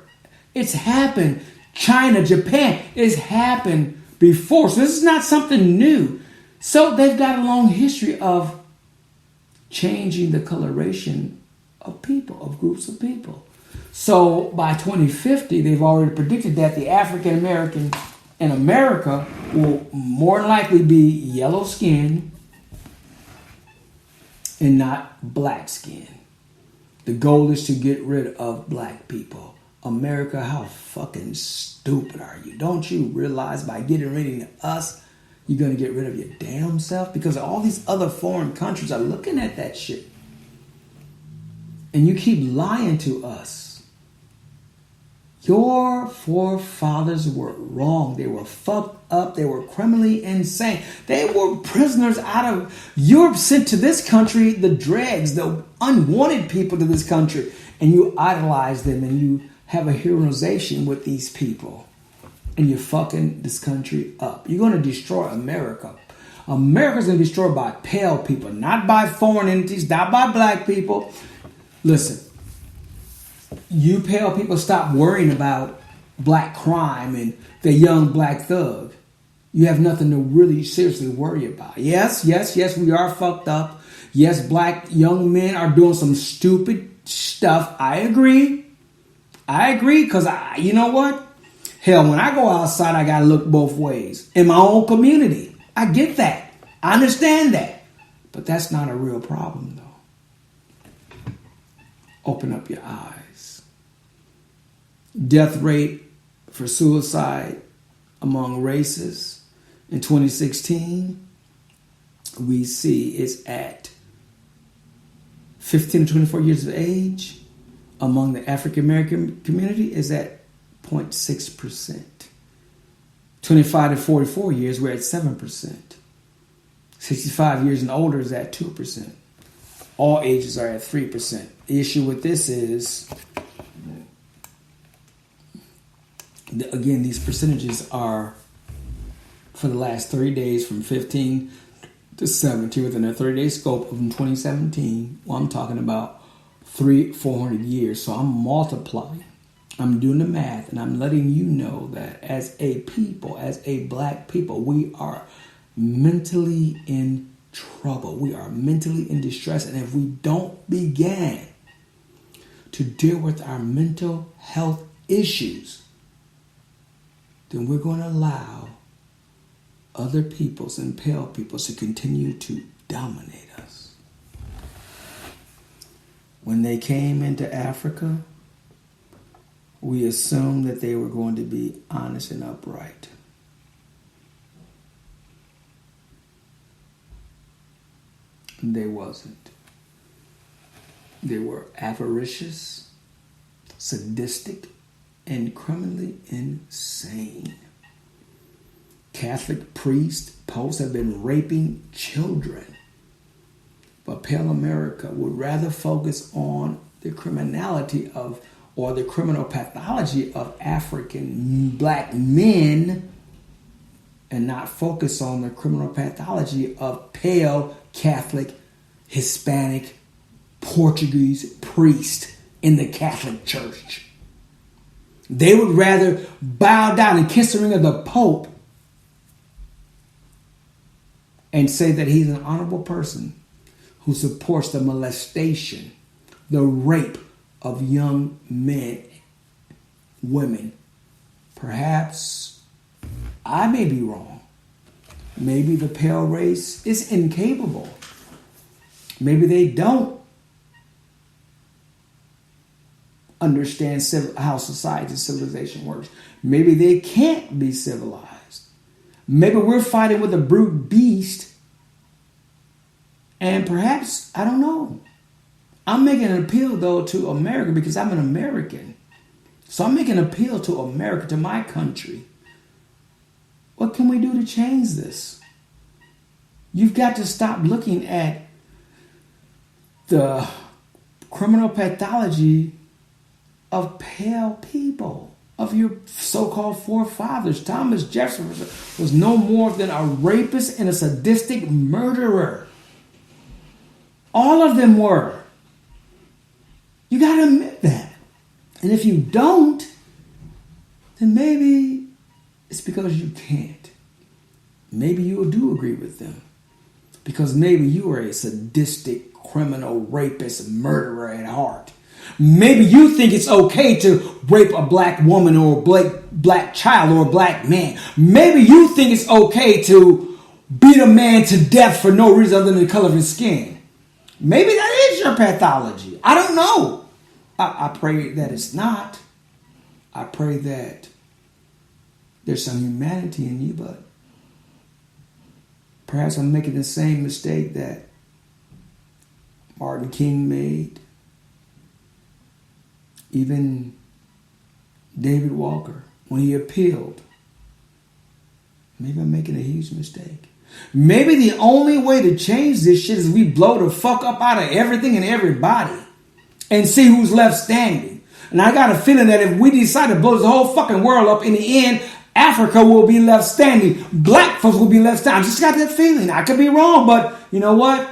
it's happened. China, Japan, it's happened before. So this is not something new. So they've got a long history of changing the coloration of people, of groups of people. So by 2050, they've already predicted that the African American in America will more than likely be yellow skin and not black skin. The goal is to get rid of black people. America, how fucking stupid are you? Don't you realize by getting rid of us, you're going to get rid of your damn self? Because all these other foreign countries are looking at that shit. And you keep lying to us. Your forefathers were wrong. They were fucked up. They were criminally insane. They were prisoners out of Europe, sent to this country, the dregs, the unwanted people to this country. And you idolize them and you have a heroization with these people. And you're fucking this country up. You're going to destroy America. America's going to be destroyed by pale people, not by foreign entities, not by black people. Listen. You pale people stop worrying about black crime and the young black thug. You have nothing to really seriously worry about. Yes, we are fucked up. Yes, black young men are doing some stupid stuff. I agree because you know what? Hell, when I go outside, I got to look both ways. In my own community. I get that. I understand that. But that's not a real problem, though. Open up your eyes. Death rate for suicide among races in 2016, we see is at 15 to 24 years of age. Among the African American community is at 0.6%. 25 to 44 years, we're at 7%. 65 years and older is at 2%. All ages are at 3%. The issue with this is, again, these percentages are for the last 30 days from 15 to 17 within a 30-day scope of 2017. Well, I'm talking about 400 years. So I'm multiplying. I'm doing the math and I'm letting you know that as a people, as a black people, we are mentally in trouble. We are mentally in distress. And if we don't begin to deal with our mental health issues, then we're going to allow other peoples and pale peoples to continue to dominate us. When they came into Africa, we assumed that they were going to be honest and upright. They wasn't. They were avaricious, sadistic, and criminally insane. Catholic priests, popes have been raping children. But pale America would rather focus on the criminality of, or the criminal pathology of African black men, and not focus on the criminal pathology of pale Catholic, Hispanic, Portuguese priest in the Catholic Church. They would rather bow down and kiss the ring of the Pope and say that he's an honorable person who supports the molestation, the rape of young men, women. Perhaps I may be wrong. Maybe the pale race is incapable. Maybe they don't understand how society and civilization works. Maybe they can't be civilized. Maybe we're fighting with a brute beast. And perhaps, I don't know. I'm making an appeal, though, to America because I'm an American. So I'm making an appeal to America, to my country. What can we do to change this? You've got to stop looking at the criminal pathology of pale people, of your so-called forefathers. Thomas Jefferson was no more than a rapist and a sadistic murderer. All of them were. You got to admit that. And if you don't, then maybe it's because you can't. Maybe you do agree with them. Because maybe you are a sadistic, criminal, rapist, murderer at heart. Maybe you think it's okay to rape a black woman or a black child or a black man. Maybe you think it's okay to beat a man to death for no reason other than the color of his skin. Maybe that is your pathology. I don't know. I pray that it's not. I pray that there's some humanity in you, but perhaps I'm making the same mistake that Martin King made. Even David Walker, when he appealed. Maybe I'm making a huge mistake. Maybe the only way to change this shit is we blow the fuck up out of everything and everybody and see who's left standing. And I got a feeling that if we decide to blow the whole fucking world up, in the end, Africa will be left standing. Black folks will be left standing. I just got that feeling. I could be wrong, but you know what?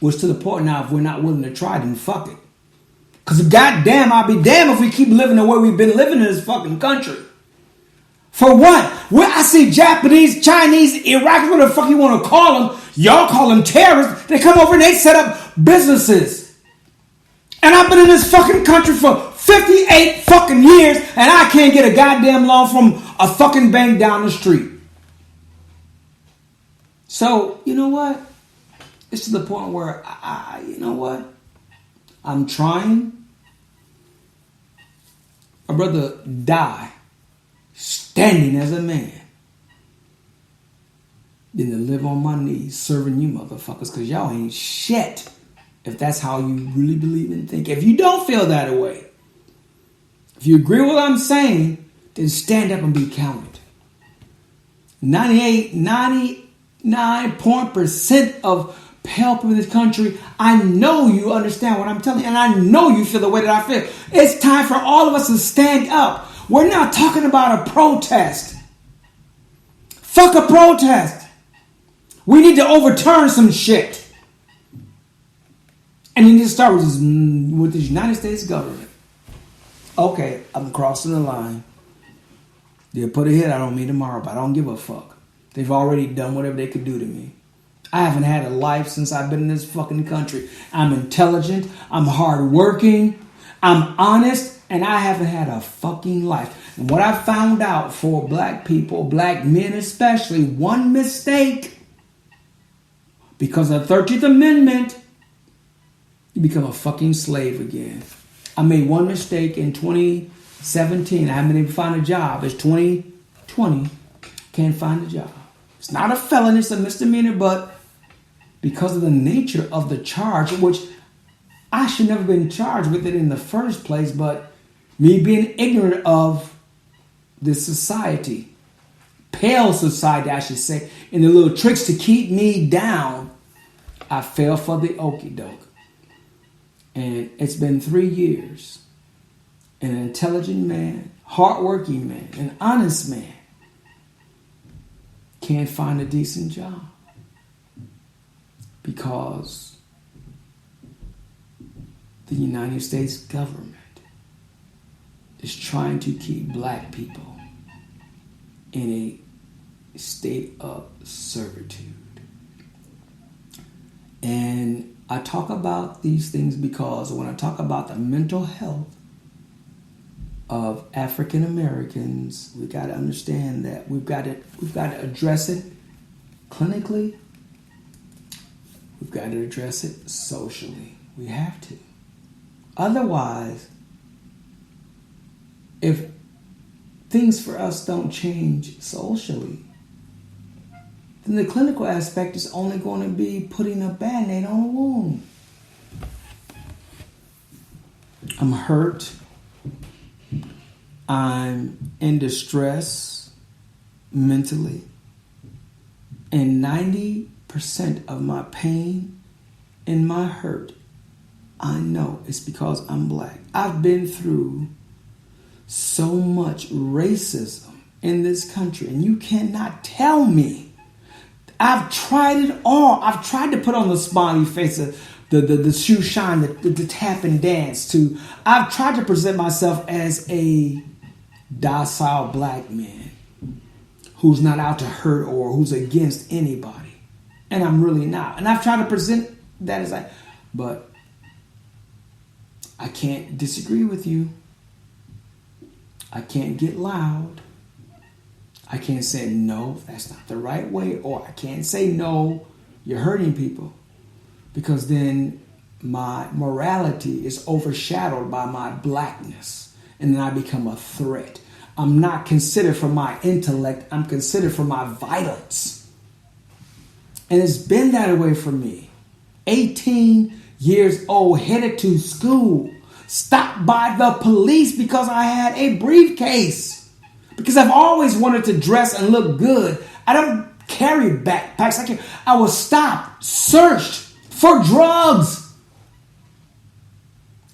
We're to the point now, if we're not willing to try, then fuck it. Because goddamn, I'll be damned if we keep living the way we've been living in this fucking country. For what? Where I see Japanese, Chinese, Iraqis, whatever the fuck you want to call them, y'all call them terrorists, they come over and they set up businesses. And I've been in this fucking country for 58 fucking years and I can't get a goddamn loan from a fucking bank down the street. So, you know what? It's to the point where, you know what? I'm trying. I'd rather die standing as a man than to live on my knees serving you motherfuckers, because y'all ain't shit if that's how you really believe and think. If you don't feel that way, if you agree with what I'm saying, then stand up and be counted. 99% of pale people in this country, I know you understand what I'm telling you, and I know you feel the way that I feel. It's time for all of us to stand up. We're not talking about a protest. Fuck a protest. We need to overturn some shit. And you need to start with the United States government. Okay, I'm crossing the line. They'll put a hit out on me tomorrow, but I don't give a fuck. They've already done whatever they could do to me. I haven't had a life since I've been in this fucking country. I'm intelligent. I'm hardworking. I'm honest. And I haven't had a fucking life. And what I found out for black people, black men especially, one mistake, because of the 13th Amendment, you become a fucking slave again. I made one mistake in 2017. I haven't been able to find a job. It's 2020. Can't find a job. It's not a felony. It's a misdemeanor, but because of the nature of the charge, which I should never have been charged with it in the first place, but me being ignorant of this society, pale society, I should say, and the little tricks to keep me down, I fell for the okie doke. And it's been 3 years. And an intelligent man, hardworking man, an honest man can't find a decent job because the United States government is trying to keep black people in a state of servitude. And I talk about these things because when I talk about the mental health of African Americans, we got to understand that we've got to address it clinically. We've got to address it socially. We have to. Otherwise, if things for us don't change socially, then the clinical aspect is only going to be putting a Band-Aid on a wound. I'm hurt. I'm in distress mentally. And 90% of my pain and my hurt, I know it's because I'm black. I've been through so much racism in this country, and you cannot tell me. I've tried it all. I've tried to put on the smiley face, the shoe shine, the tap and dance too. I've tried to present myself as a docile black man who's not out to hurt or who's against anybody. And I'm really not. And I've tried to present that as but I can't disagree with you. I can't get loud. I can't say, no, that's not the right way. Or I can't say, no, you're hurting people. Because then my morality is overshadowed by my blackness. And then I become a threat. I'm not considered for my intellect. I'm considered for my violence. And it's been that way for me. 18 years old, headed to school. Stopped by the police because I had a briefcase. Because I've always wanted to dress and look good. I don't carry backpacks. I was stopped, searched for drugs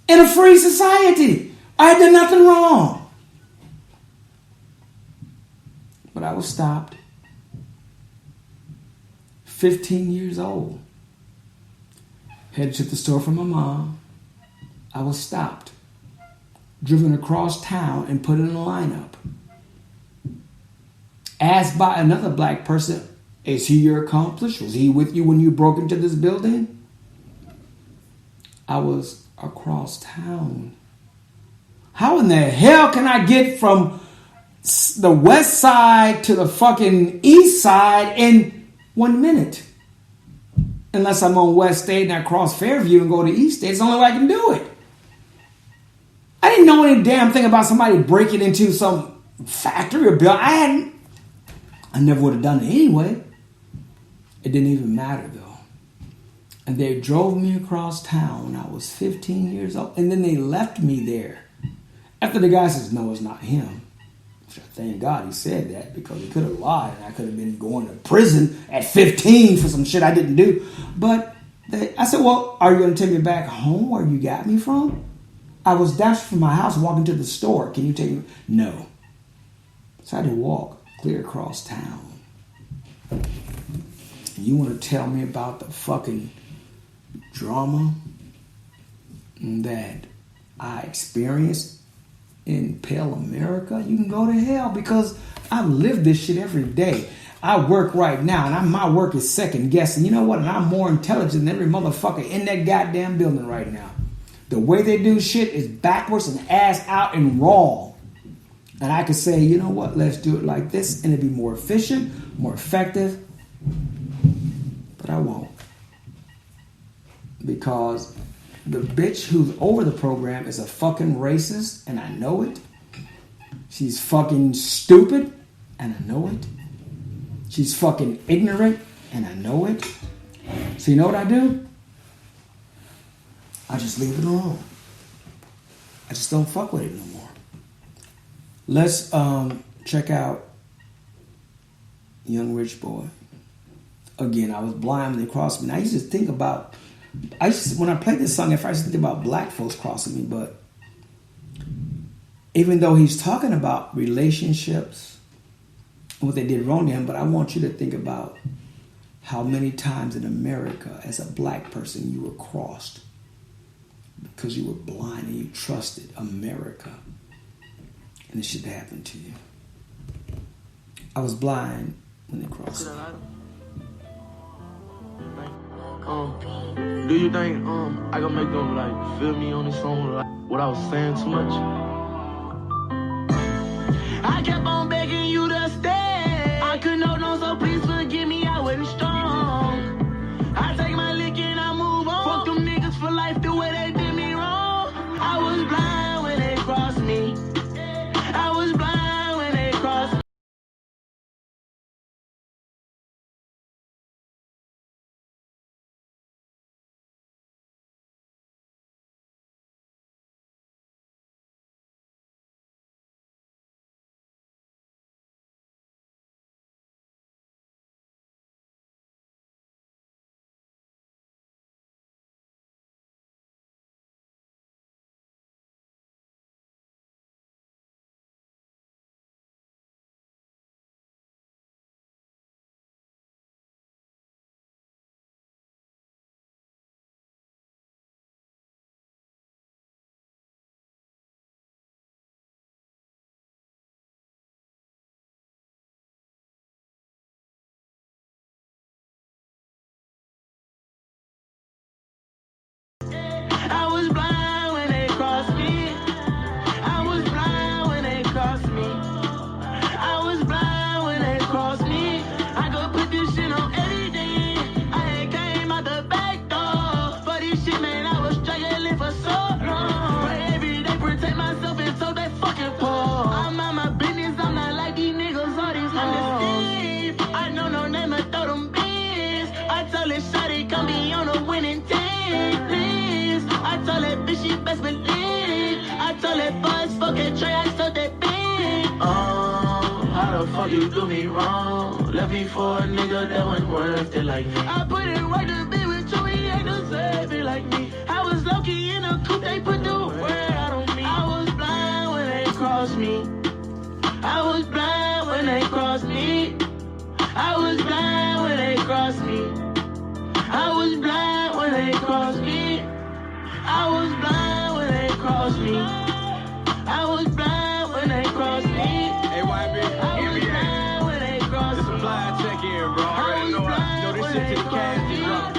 in a free society. I had done nothing wrong. But I was stopped. 15 years old. Headed to the store for my mom. I was stopped. Driven across town and put in a lineup. Asked by another black person, is he your accomplice? Was he with you when you broke into this building? I was across town. How in the hell can I get from the west side to the fucking east side in 1 minute? Unless I'm on West State and I cross Fairview and go to East State. It's the only way I can do it. I didn't know any damn thing about somebody breaking into some factory or building. I never would have done it anyway. It didn't even matter though. And they drove me across town when I was 15 years old. And then they left me there. After the guy says, no, it's not him. Thank God he said that, because he could have lied and I could have been going to prison at 15 for some shit I didn't do. But I said, well, are you going to take me back home where you got me from? I was dashing from my house walking to the store. Can you take me? No. So I had to walk clear across town. You want to tell me about the fucking drama that I experienced in Pale America? You can go to hell, because I live this shit every day. I work right now, and my work is second guessing. You know what? And I'm more intelligent than every motherfucker in that goddamn building right now. The way they do shit is backwards and ass out and wrong. And I could say, you know what? Let's do it like this, and it'd be more efficient, more effective. But I won't. Because the bitch who's over the program is a fucking racist, and I know it. She's fucking stupid, and I know it. She's fucking ignorant, and I know it. So you know what I do? I just leave it alone. I just don't fuck with it no more. Let's check out Young Rich Boy. again, I was blind when they crossed me. And I used to think about, when I played this song, at first I used to think about black folks crossing me, but even though he's talking about relationships and what they did wrong to him, but I want you to think about how many times in America, as a black person, you were crossed because you were blind and you trusted America. And this shit happened to you. I was blind when they crossed me. Do you think I can make them like feel me on this song like without saying too much? I kept on begging you to stay. I couldn't hold on, so please forgive me. I wasn't strong. I take my lick and I move on. Fuck them niggas for life the way they did me wrong. I was blind when they crossed me. I was blind when they crossed me. I was blind when they crossed me. I was blind when they crossed me. I was blind when they crossed me. I could put this shit on everything. I ain't came out the back door. For this shit, man, I was struggling for so long. But every day protect myself and so they fucking poor. I'm on my business, I'm not like these niggas, all these hoes. I know no name, I throw them beans. I tell this shawty, come be on a winning team, please. I told that bitch she best believe. I told that buzz fucking Trey, I told that bitch. How the fuck you do me wrong? Left me for a nigga that wasn't worth it like me. I put it right to be with you, he ain't deserve it like me. I was low-key in a coupe, they put the word out on me. I was blind when they crossed me. I was blind when they crossed me. I was blind when they crossed me. I was blind when they crossed me. I was blind when they crossed me. I was blind when they crossed me. Hey, YB, I was blind when they crossed me. this a blind check-in, bro. I already know this shit to the cash is wrong.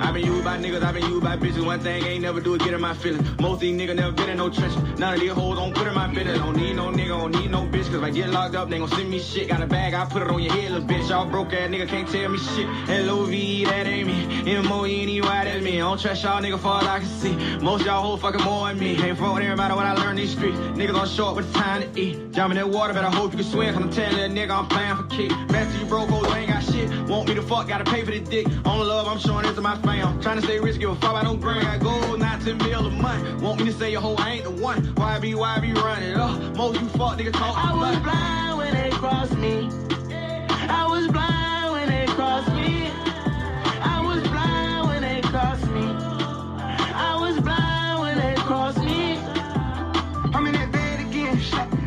I've been used by niggas, I've been used by bitches. One thing I ain't never do is get in my feelings. Most of these niggas never been in no trenches. None of these hoes don't put in my business. Don't need no nigga, don't need no bitch. Cause if I get locked up, they gon' send me shit. Got a bag, I put it on your head, little bitch. Y'all broke ass nigga can't tell me shit. L-O-V, that ain't me. M-O-N-E-Y, that's me. I don't trust y'all nigga far as I can see. Most y'all hoes fucking more than me. Ain't front with everybody when I learn these streets. Niggas on short with the time to eat. Jump in that water, better hope you can swim. Cause I'm telling that nigga I'm playing for kick. Master, you broke, hoes, ain't got shit. Want me to fuck, gotta pay for the dick. Only love I'm showing it to my fam. Trying to stay rich, give a fuck about no grand. I gold, not 10 mil a month. Want me to say your hoe, I ain't the one. YB running up. Most you fuck niggas talk. I was blind when they crossed me. I was blind when they crossed me. I was blind when they crossed me. I was blind when they crossed me. I'm in that bed again.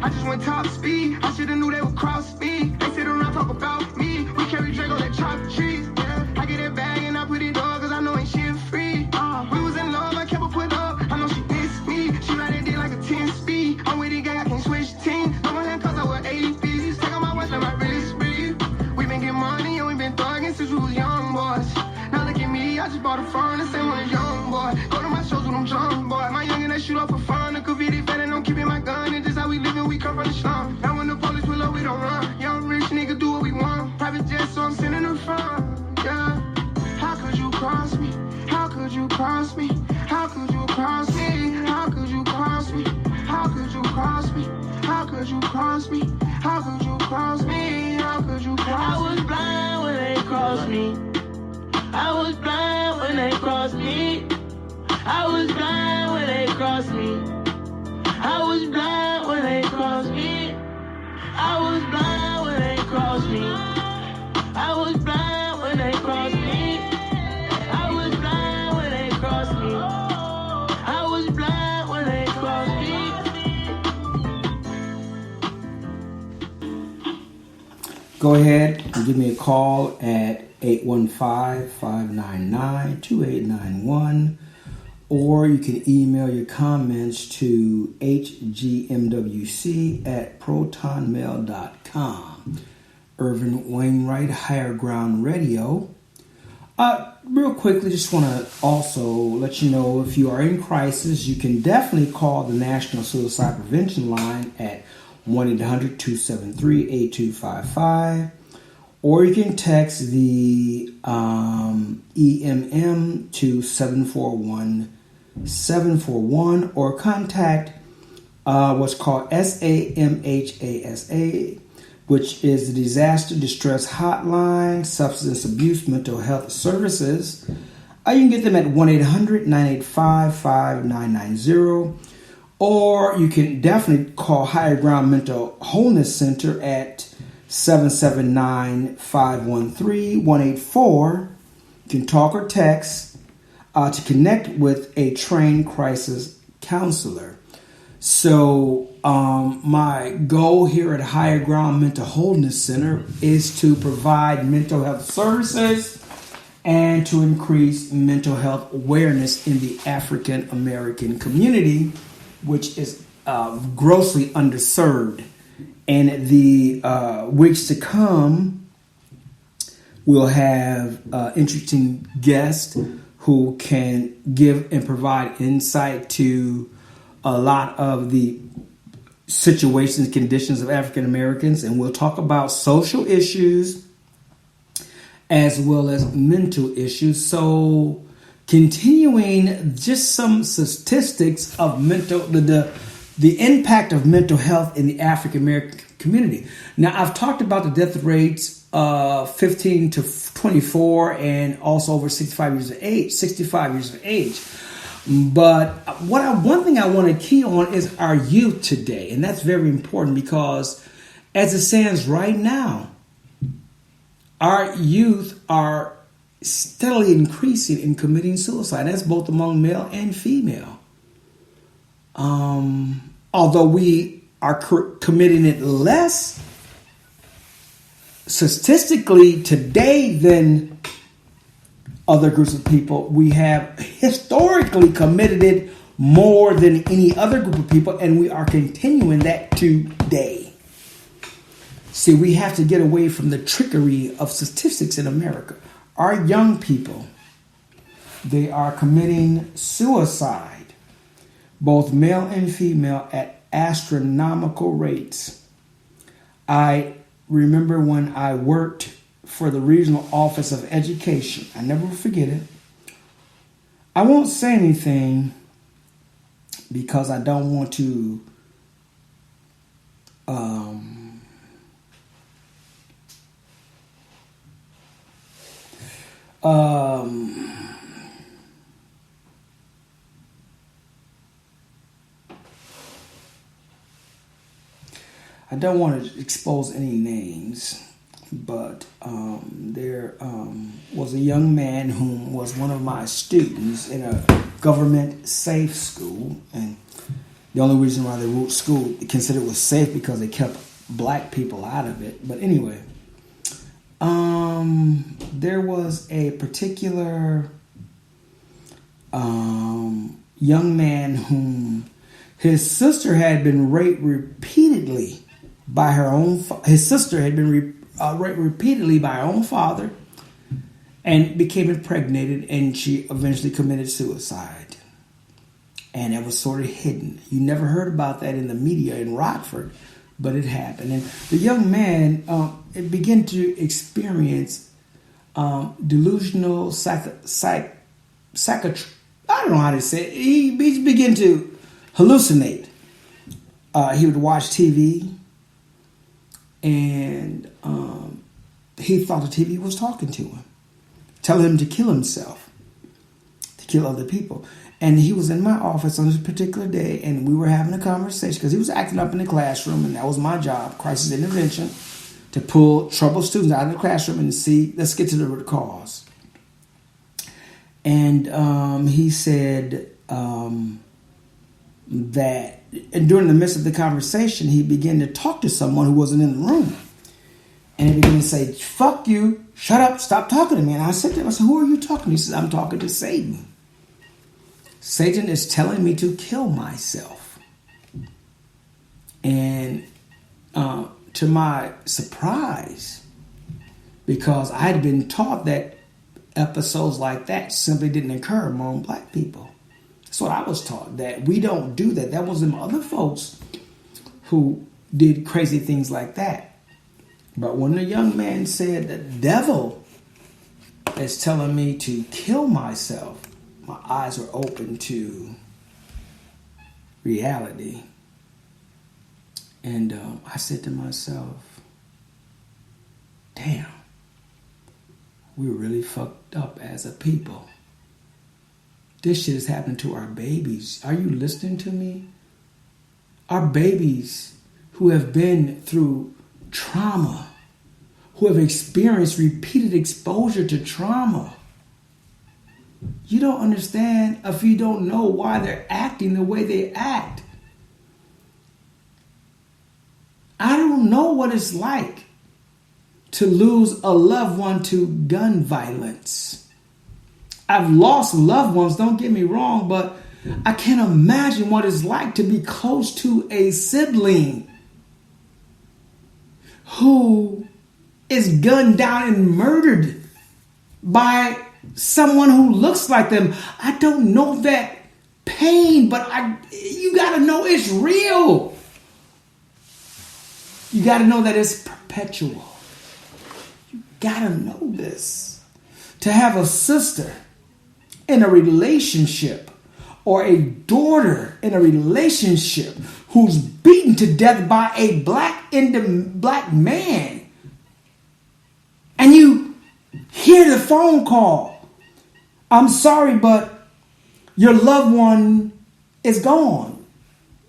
I just went top speed. I should've knew they would cross me. They sit around talk about me. We carry Draco that chop trees. Yeah. I get that bag and I put it on cause I know ain't shit free. We was in love, I kept her put up. I know she missed me. She ride that dick like a 10 speed. I'm with the gang, I can't switch teams. No more hand cause I wear 80 pieces. Take on my watch, let my wrist breathe. We been getting money and we been thugging since we was young boys. Now look at me, I just bought a phone and say I'm a young boy. Go to my shows with them drunk boy. My youngin' that shoot up for fun. The graffiti fat and I'm keeping my gun. And this how we living, we come from the slum. Now when the police pull up, we don't run. Young rich nigga do what we want. Private jet, so I'm sending them from. Yeah. How could you cross me? How could you cross me? How could you cross me? How could you cross me? How could you cross me? How could you cross me? How could you cross me? How could you cross me? I was blind when they crossed me. I was blind when they crossed me. I was blind when they crossed me. I was blind when they crossed me. I was blind when they crossed me. I was blind when go ahead and give me a call at 815-599-2891, or you can email your comments to hgmwc@protonmail.com. Ervin Wainwright, Higher Ground Radio. Real quickly, just want to also let you know, if you are in crisis, you can definitely call the National Suicide Prevention Line at 1-800-273-8255, or you can text the EMM to 741-741, or contact what's called SAMHASA, which is the Disaster Distress Hotline, Substance Abuse Mental Health Services. You can get them at 1-800-985-5990, or you can definitely call Higher Ground Mental Wholeness Center at 779-513-184. You can talk or text to connect with a trained crisis counselor. So my goal here at Higher Ground Mental Wholeness Center is to provide mental health services and to increase mental health awareness in the African American community, which is grossly underserved. And the weeks to come, we'll have interesting guests who can give and provide insight to a lot of the situations, conditions of African Americans, and we'll talk about social issues as well as mental issues. So, continuing just some statistics of the impact of mental health in the African American community. Now, I've talked about the death rates of 15 to 24 and also over 65 years of age. But one thing I want to key on is our youth today. And that's very important because as it stands right now, our youth are steadily increasing in committing suicide. That's both among male and female. Although we are committing it less statistically today than other groups of people, we have historically committed it more than any other group of people, and we are continuing that today. See, we have to get away from the trickery of statistics in America. Our young people, they are committing suicide, both male and female, at astronomical rates. I remember when I worked for the Regional Office of Education. I never forget it. I won't say anything because I don't want to I don't want to expose any names. But there was a young man who was one of my students in a government safe school. And the only reason why the school considered it was safe because they kept black people out of it. But anyway, there was a particular young man whom his sister had been raped repeatedly by her own. His sister had been raped repeatedly by her own father and became impregnated, and she eventually committed suicide. And it was sort of hidden. You never heard about that in the media in Rockford, but it happened. And the young man began to experience delusional I don't know how to say it. He began to hallucinate. He would watch TV, and he thought the TV was talking to him, telling him to kill himself, to kill other people. And he was in my office on this particular day, and we were having a conversation because he was acting up in the classroom, and that was my job, crisis intervention, to pull troubled students out of the classroom and see, let's get to the root cause. And he said that during the midst of the conversation, he began to talk to someone who wasn't in the room. And he began to say, fuck you, shut up, stop talking to me. And I said to him, I said, who are you talking to? He says, I'm talking to Satan. Satan is telling me to kill myself. And to my surprise, because I had been taught that episodes like that simply didn't occur among black people. That's what I was taught, that we don't do that. That was them other folks who did crazy things like that. But when the young man said, the devil is telling me to kill myself, my eyes were open to reality. And I said to myself, damn, we're really fucked up as a people. This shit is happening to our babies. Are you listening to me? Our babies who have been through trauma, who have experienced repeated exposure to trauma. You don't understand if you don't know why they're acting the way they act. I don't know what it's like to lose a loved one to gun violence. I've lost loved ones, don't get me wrong, but I can't imagine what it's like to be close to a sibling who is gunned down and murdered by someone who looks like them. I don't know that pain, but you got to know it's real. You got to know that it's perpetual. You got to know this. To have a sister in a relationship or a daughter in a relationship who's beaten to death by a black man, and you hear the phone call, I'm sorry, but your loved one is gone.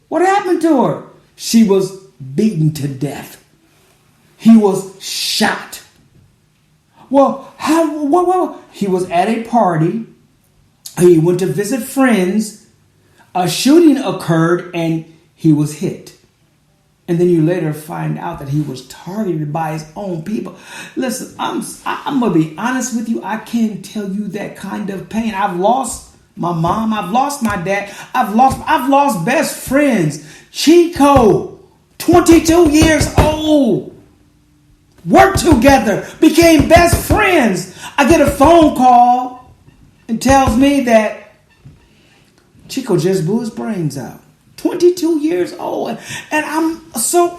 What happened to her? She was beaten to death. He was shot. Well, he was at a party. He went to visit friends. A shooting occurred and he was hit. And then you later find out that he was targeted by his own people. Listen, I'm going to be honest with you. I can't tell you that kind of pain. I've lost my mom. I've lost my dad. I've lost best friends. Chico, 22 years old. Worked together. Became best friends. I get a phone call and tells me that Chico just blew his brains out. 22 years old. And I'm so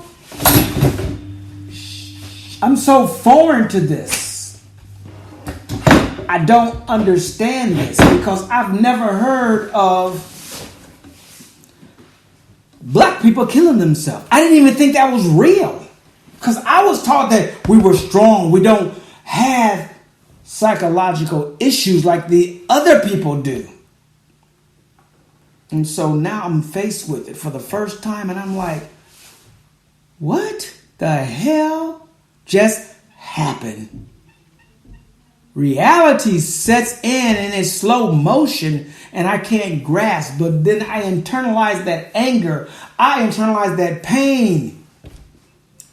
foreign to this. I don't understand this because I've never heard of black people killing themselves. I didn't even think that was real. Because I was taught that we were strong. We don't have psychological issues like the other people do. And so now I'm faced with it for the first time. And I'm like, what the hell just happened? Reality sets in its slow motion and I can't grasp. But then I internalize that anger. I internalize that pain.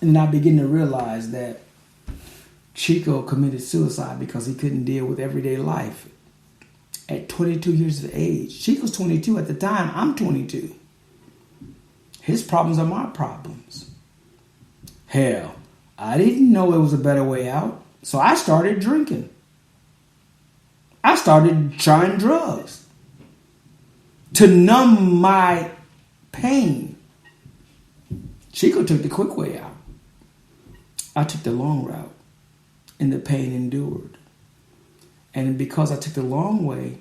And then I begin to realize that Chico committed suicide because he couldn't deal with everyday life. At 22 years of age. Chico's 22 at the time. I'm 22. His problems are my problems. Hell, I didn't know it was a better way out. So I started drinking. I started trying drugs to numb my pain. Chico took the quick way out. I took the long route, and the pain endured. And because I took the long way,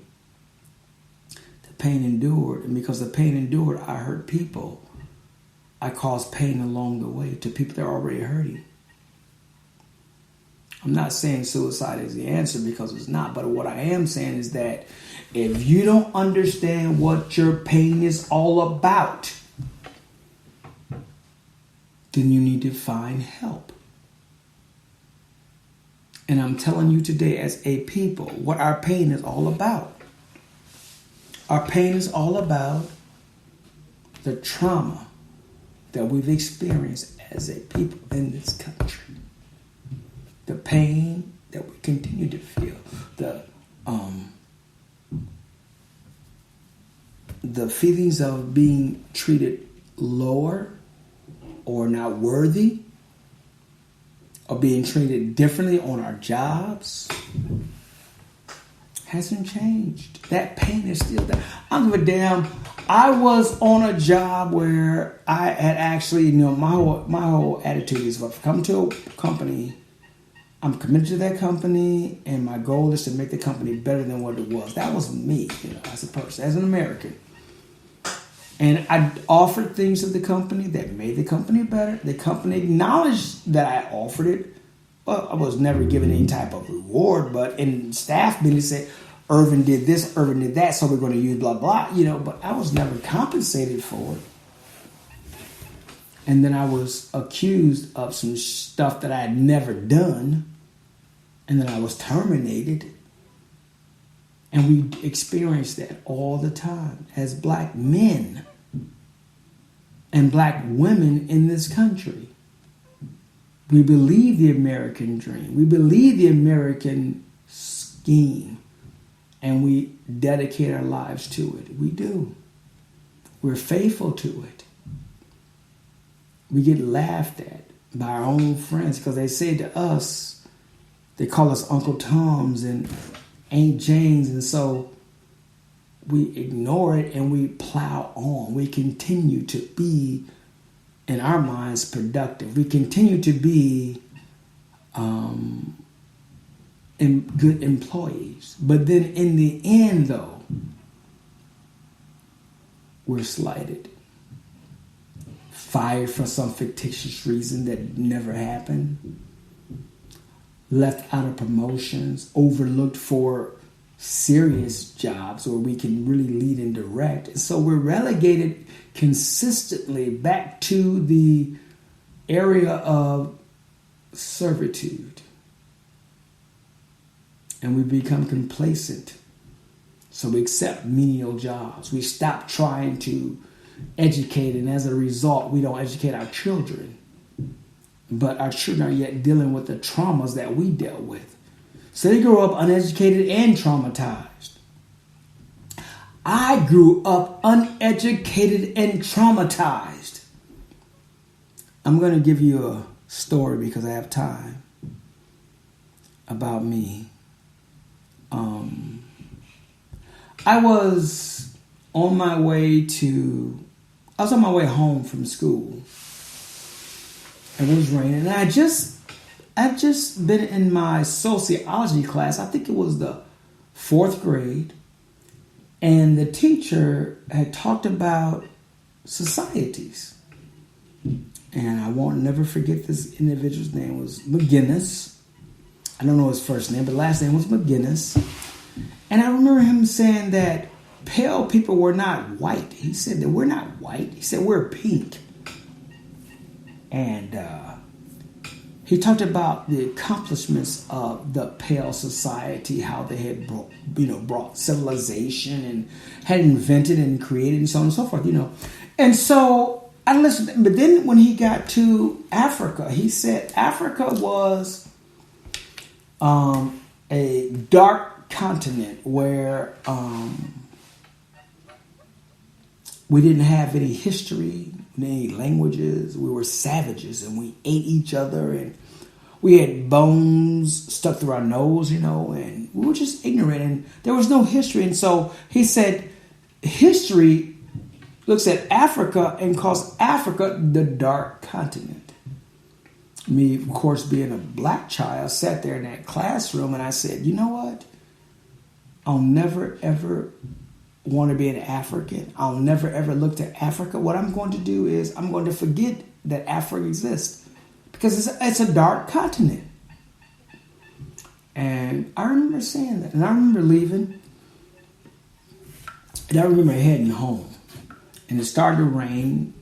the pain endured. And because the pain endured, I hurt people. I caused pain along the way to people that are already hurting. I'm not saying suicide is the answer because it's not. But what I am saying is that if you don't understand what your pain is all about, then you need to find help. And I'm telling you today as a people what our pain is all about. Our pain is all about the trauma that we've experienced as a people in this country. the pain that we continue to feel, the feelings of being treated lower or not worthy, or being treated differently on our jobs, hasn't changed. That pain is still there. I don't give a damn. I was on a job where I had actually, my whole attitude is, if I come to a company, I'm committed to that company, and my goal is to make the company better than what it was. That was me, as a person, as an American. And I offered things to the company that made the company better. The company acknowledged that I offered it. Well, I was never given any type of reward, but in staff meeting, they said, Ervin did this, Ervin did that, so we're going to use blah, blah, but I was never compensated for it. And then I was accused of some stuff that I had never done, and then I was terminated. And we experience that all the time as black men and black women in this country. We believe the American dream. We believe the American scheme. And we dedicate our lives to it. We do. We're faithful to it. We get laughed at by our own friends because they say to us, they call us Uncle Toms and Aunt Janes, and so we ignore it and we plow on. We continue to be, in our minds, productive. We continue to be good employees. But then in the end, though, we're slighted. Fired for some fictitious reason that never happened. Left out of promotions. Overlooked for serious jobs where we can really lead and direct. And so we're relegated consistently back to the area of servitude. And we become complacent. So we accept menial jobs. We stop trying to educate, and as a result, we don't educate our children. But our children are yet dealing with the traumas that we dealt with. So they grow up uneducated and traumatized. I grew up uneducated and traumatized. I'm going to give you a story because I have time about me. I was on my way home from school. It was raining, and I'd just been in my sociology class. I think it was the 4th grade, and the teacher had talked about societies. And I won't never forget this individual's name was McGinnis. I don't know his first name, but last name was McGinnis. And I remember him saying that pale people were not white. He said that we're not white. He said we're pink. And he talked about the accomplishments of the pale society, how they had brought civilization and had invented and created and so on and so forth, And so I listened. But then when he got to Africa, he said Africa was a dark continent where we didn't have any history, any languages. We were savages and we ate each other and we had bones stuck through our nose, and we were just ignorant and there was no history. And so he said history looks at Africa and calls Africa the dark continent. Me, of course, being a black child, sat there in that classroom and I said, you know what? I'll never, ever want to be an African. I'll never, ever look to Africa. What I'm going to do is I'm going to forget that Africa exists because it's a dark continent. And I remember saying that. And I remember leaving. And I remember heading home. And it started to rain.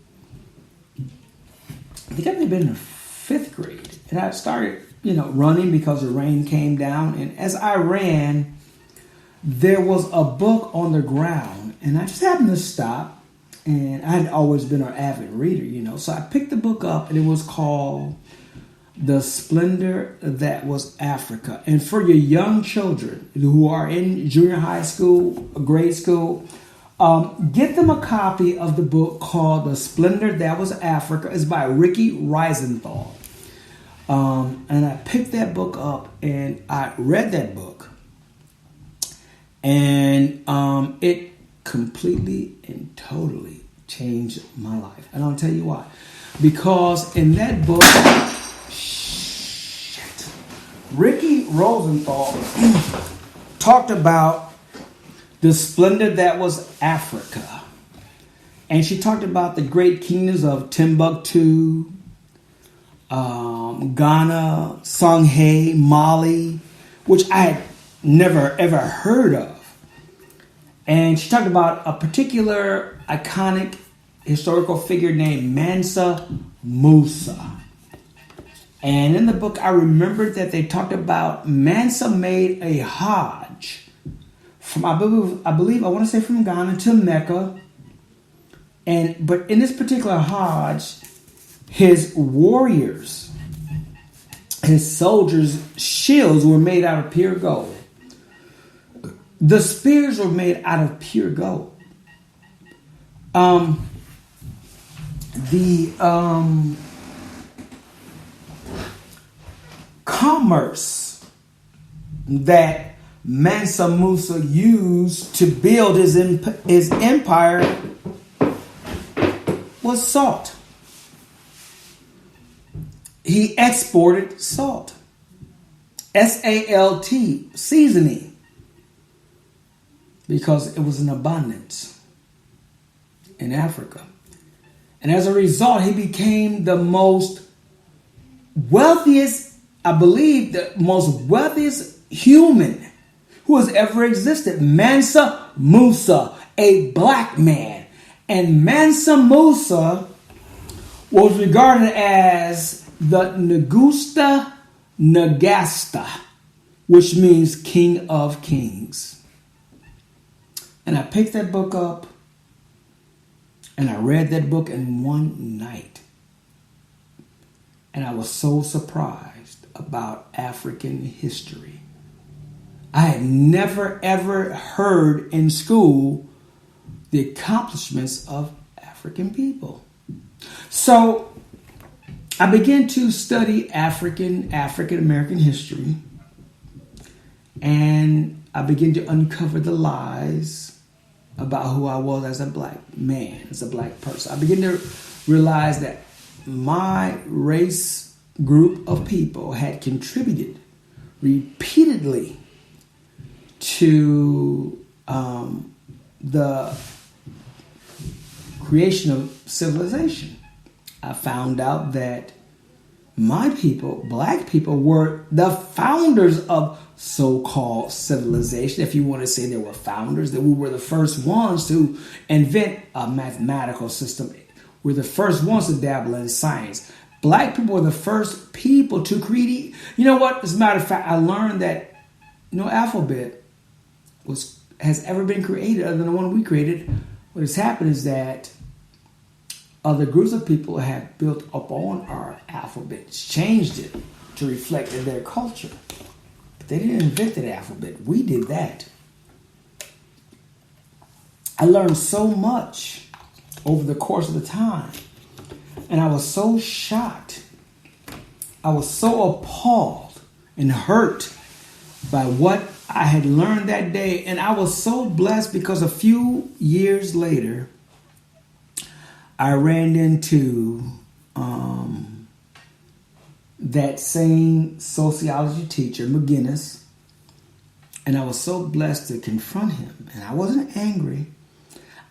I think I may have been in the 5th grade. And I started, running because the rain came down. And as I ran, there was a book on the ground, and I just happened to stop, and I had always been an avid reader, so I picked the book up, and it was called The Splendor That Was Africa. And for your young children who are in junior high school, grade school, get them a copy of the book called The Splendor That Was Africa. It's by Ricky Reisenthal. And I picked that book up and I read that book. And it completely and totally changed my life. And I'll tell you why. Because in that book, Ricky Rosenthal talked about the splendor that was Africa. And she talked about the great kingdoms of Timbuktu, Ghana, Songhai, Mali, which I had never ever heard of. And she talked about a particular iconic historical figure named Mansa Musa. And in the book, I remembered that they talked about Mansa made a Hajj from, I want to say from Ghana to Mecca. But in this particular Hajj, his warriors, his soldiers' shields were made out of pure gold. The spears were made out of pure gold. The commerce that Mansa Musa used to build his empire was salt. He exported salt. SALT, seasoning, because it was in abundance in Africa. And as a result, he became the most wealthiest, I believe, the most wealthiest human who has ever existed. Mansa Musa, a black man. And Mansa Musa was regarded as the Negusta Nagasta, which means King of Kings. And I picked that book up and I read that book in one night. And I was so surprised about African history. I had never ever heard in school the accomplishments of African people. So I began to study African American history, and I began to uncover the lies about who I was as a black man, as a black person. I began to realize that my race group of people had contributed repeatedly to the creation of civilization. I found out that my people, black people, were the founders of so-called civilization. If you want to say they were founders, that we were the first ones to invent a mathematical system. We're the first ones to dabble in science. Black people were the first people to create. You know what? As a matter of fact, I learned that no alphabet has ever been created other than the one we created. What has happened is that other groups of people have built upon our alphabet, changed it to reflect their culture. But they didn't invent the alphabet. We did that. I learned so much over the course of the time. And I was so shocked. I was so appalled and hurt by what I had learned that day. And I was so blessed because a few years later, I ran into that same sociology teacher, McGinnis, and I was so blessed to confront him. And I wasn't angry.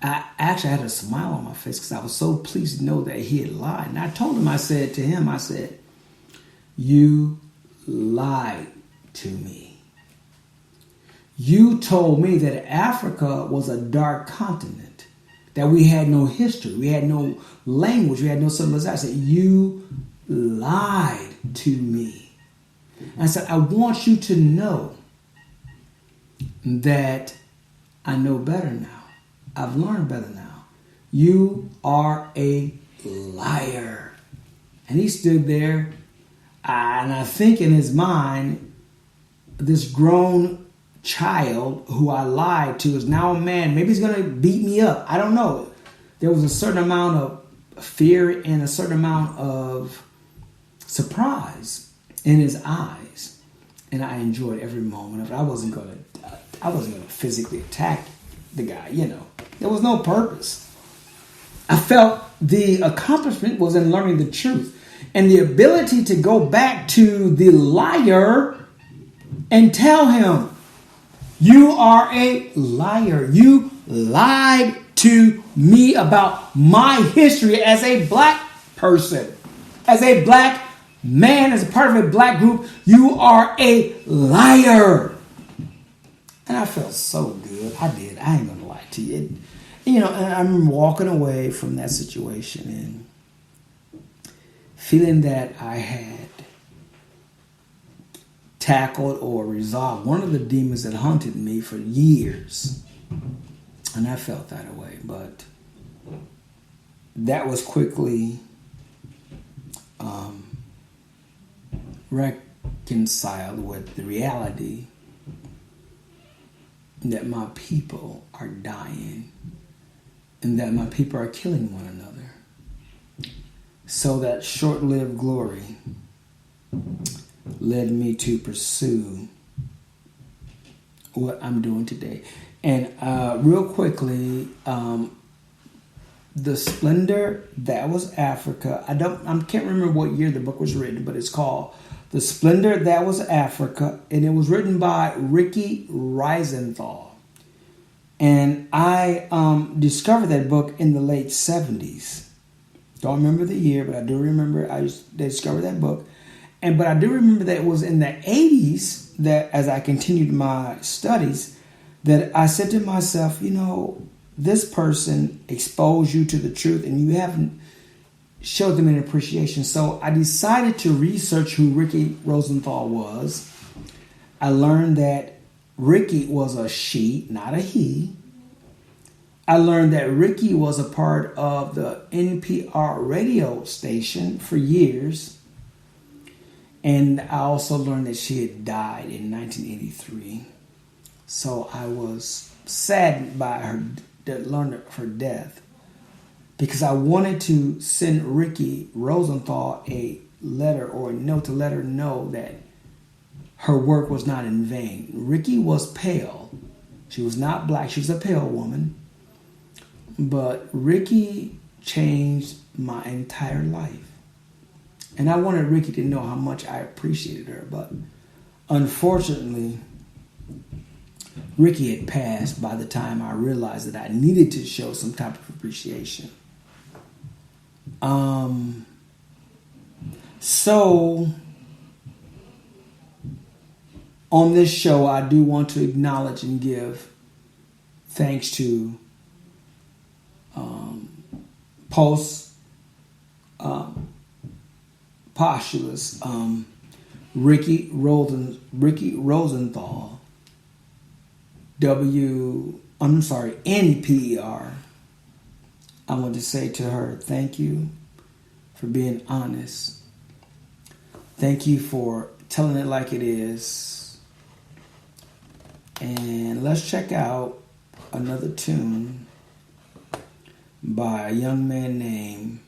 I actually had a smile on my face because I was so pleased to know that he had lied. And I told him, I said to him, I said, "You lied to me. You told me that Africa was a dark continent, that we had no history, we had no language, we had no civilization." I said, "You lied to me." And I said, "I want you to know that I know better now. I've learned better now. You are a liar." And he stood there. And I think in his mind, this grown child who I lied to is now a man. Maybe he's going to beat me up. I don't know. There was a certain amount of fear and a certain amount of surprise in his eyes. And I enjoyed every moment of it. I wasn't going to physically attack the guy, you know. There was no purpose. I felt the accomplishment was in learning the truth and the ability to go back to the liar and tell him, you are a liar. You lied to me about my history as a black person, as a black man, as a part of a black group. You are a liar. And I felt so good. I did. I ain't going to lie to you. And I remember walking away from that situation and feeling that I had tackled or resolved one of the demons that haunted me for years. And I felt that way. But that was quickly reconciled with the reality that my people are dying and that my people are killing one another. So that short-lived glory led me to pursue what I'm doing today. And real quickly, The Splendor That Was Africa. I can't remember what year the book was written, but it's called The Splendor That Was Africa, and it was written by Ricky Reisenthal. And I discovered that book in the late 70s. Don't remember the year, but I do remember I discovered that book. But I do remember that it was in the 80s that, as I continued my studies, that I said to myself, this person exposed you to the truth and you haven't showed them an appreciation. So I decided to research who Ricky Rosenthal was. I learned that Ricky was a she, not a he. I learned that Ricky was a part of the NPR radio station for years. And I also learned that she had died in 1983. So I was saddened by her death because I wanted to send Ricky Rosenthal a letter or a note to let her know that her work was not in vain. Ricky was pale. She was not black. She was a pale woman. But Ricky changed my entire life. And I wanted Ricky to know how much I appreciated her. But unfortunately, Ricky had passed by the time I realized that I needed to show some type of appreciation. So on this show, I do want to acknowledge and give thanks to posthumous Ricky Rosenthal, NPR. I want to say to her, thank you for being honest. Thank you for telling it like it is. And let's check out another tune by a young man named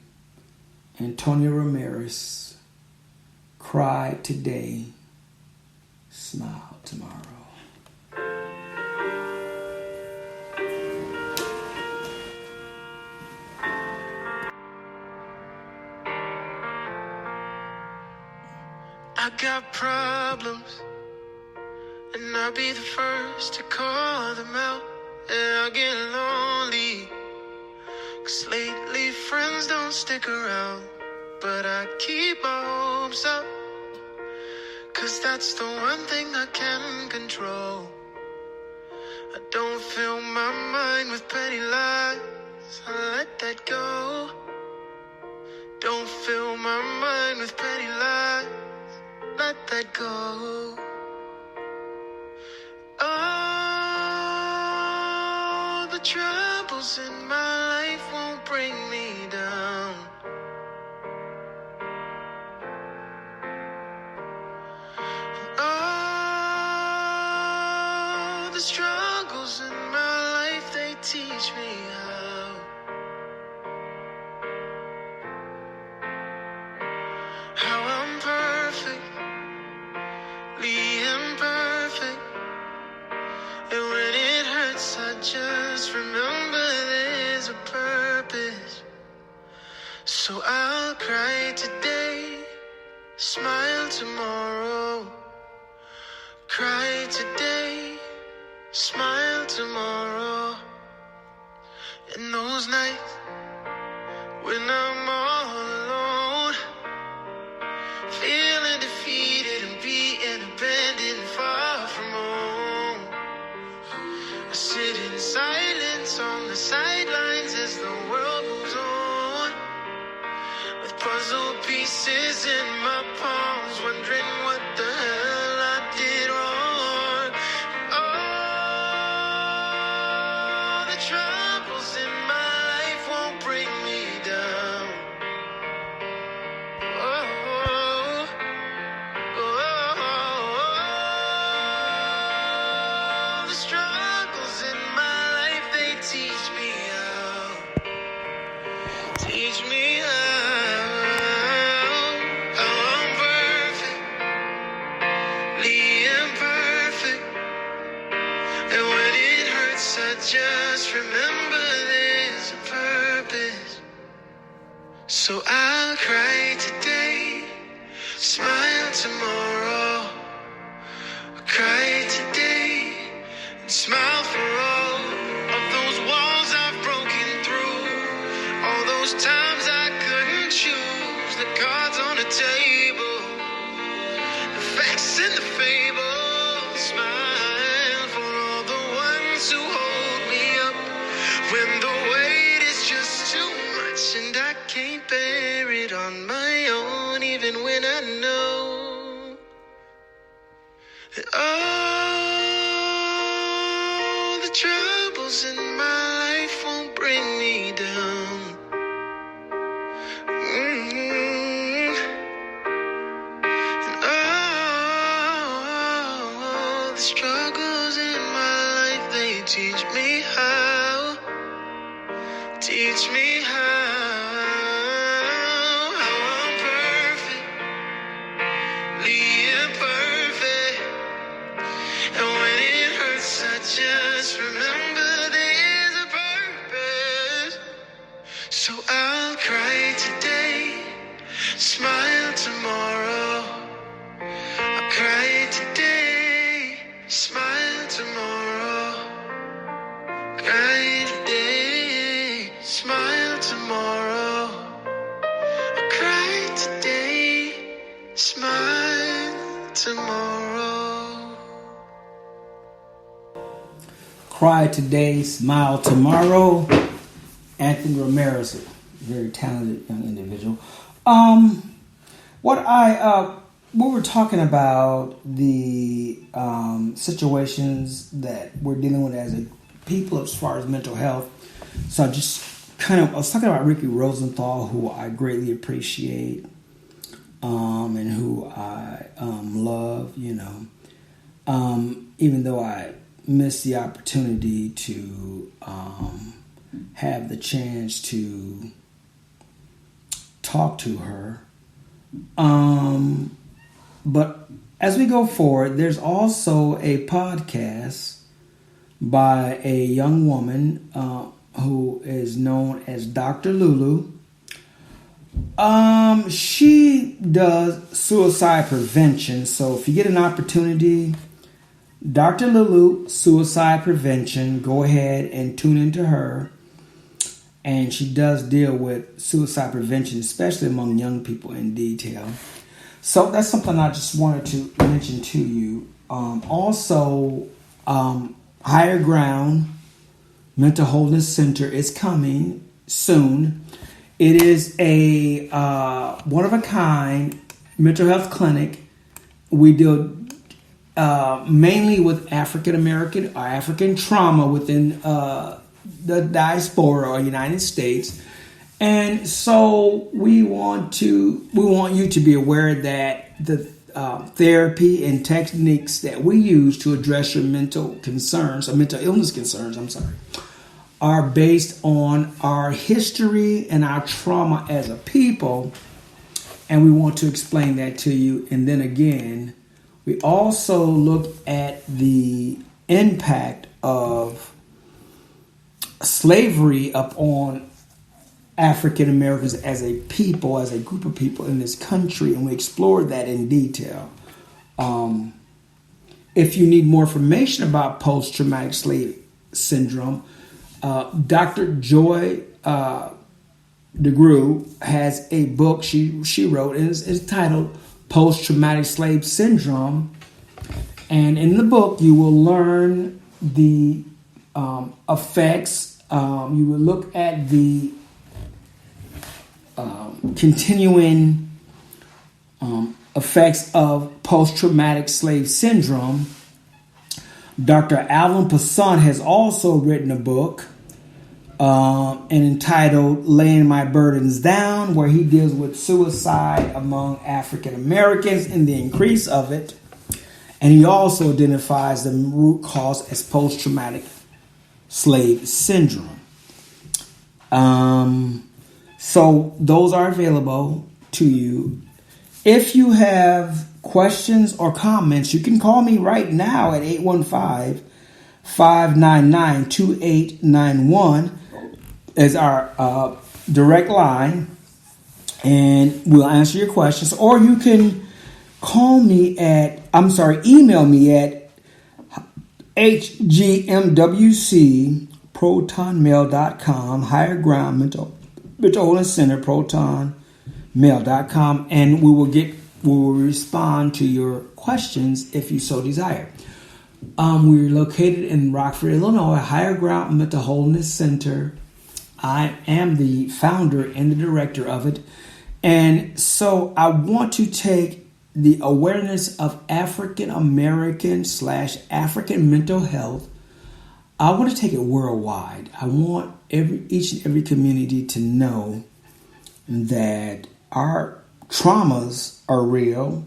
Antonio Ramirez. Cry today, smile tomorrow. I got problems, and I'll be the first to call them out. Yeah, I get lonely, 'cause lately friends don't stick around. But I keep my hopes up, 'cause that's the one thing I can control. I don't fill my mind with petty lies, I let that go. Don't fill my mind with petty lies, let that go. Oh, the troubles in my life won't bring me down. So I'll cry today, smile tomorrow. Cry today, smile tomorrow. And those nights when I'm all alone, feeling defeated and beaten, abandoned, far from home, I sit in silence on the sidelines as the world moves on, with puzzle pieces in my palms, wondering what the hell I did wrong. Oh, the troubles in my life won't bring me down. Oh, the struggles in my life, they teach me how. Teach me how I'm perfectly imperfect. And when it hurts, I just remember there's a purpose. So I'll cry today, smile tomorrow. Cry today and smile for all of those walls I've broken through, all those times I couldn't choose, the cards on the table, the facts and the fables. Smile for all the ones who hold me up when the weight is just too much and I can't bear it on my own, even when I know that all the troubles in my life won't bring me down. And all the struggles in my life, they teach me how. Teach me how I'm perfectly imperfect. And when it hurts, I just remember there's a purpose. So I'll cry today, smile tomorrow. I'll cry today, smile tomorrow. Cry today, smile tomorrow. I'll cry today, smile tomorrow. Cry today, smile tomorrow. Anthony Ramirez, a very talented young individual. We were talking about the situations that we're dealing with as a people as far as mental health. So I was talking about Ricky Rosenthal, who I greatly appreciate, and who I love, even though I missed the opportunity to have the chance to talk to her. But as we go forward, there's also a podcast by a young woman who is known as Dr. Lulu. She does suicide prevention. So if you get an opportunity, Dr. Lulu, suicide prevention, go ahead and tune into her. And she does deal with suicide prevention, especially among young people, in detail. So that's something I just wanted to mention to you. Also, Higher Ground Mental Wholeness Center is coming soon. It is a one-of-a-kind mental health clinic. We deal mainly with African American or African trauma within the diaspora or United States. And so we want you to be aware that the therapy and techniques that we use to address your mental concerns, or mental illness concerns, are based on our history and our trauma as a people. And we want to explain that to you. And then again, we also look at the impact of slavery upon African Americans as a people, as a group of people in this country, and we explored that in detail. If you need more information about post-traumatic slave syndrome, Dr. Joy DeGruy has a book she wrote, and it's titled Post-Traumatic Slave Syndrome. And in the book, you will learn the effects. You will look at the continuing effects of post-traumatic slave syndrome. Dr. Alvin Poisson has also written a book and entitled Laying My Burdens Down, where he deals with suicide among African Americans and the increase of it. And he also identifies the root cause as post-traumatic slave syndrome. So those are available to you. If you have questions or comments, you can call me right now at 815-599-2891 as our direct line, and we'll answer your questions. Or you can email me at hgmwc@protonmail.com, Higher Ground Mental Illness Center, protonmail.com, and we will respond to your questions if you so desire. We're located in Rockford, Illinois, Higher Ground Mental Wholeness Center. I am the founder and the director of it. And so I want to take the awareness of African American / African mental health. I want to take it worldwide. I want each and every community to know that our traumas are real,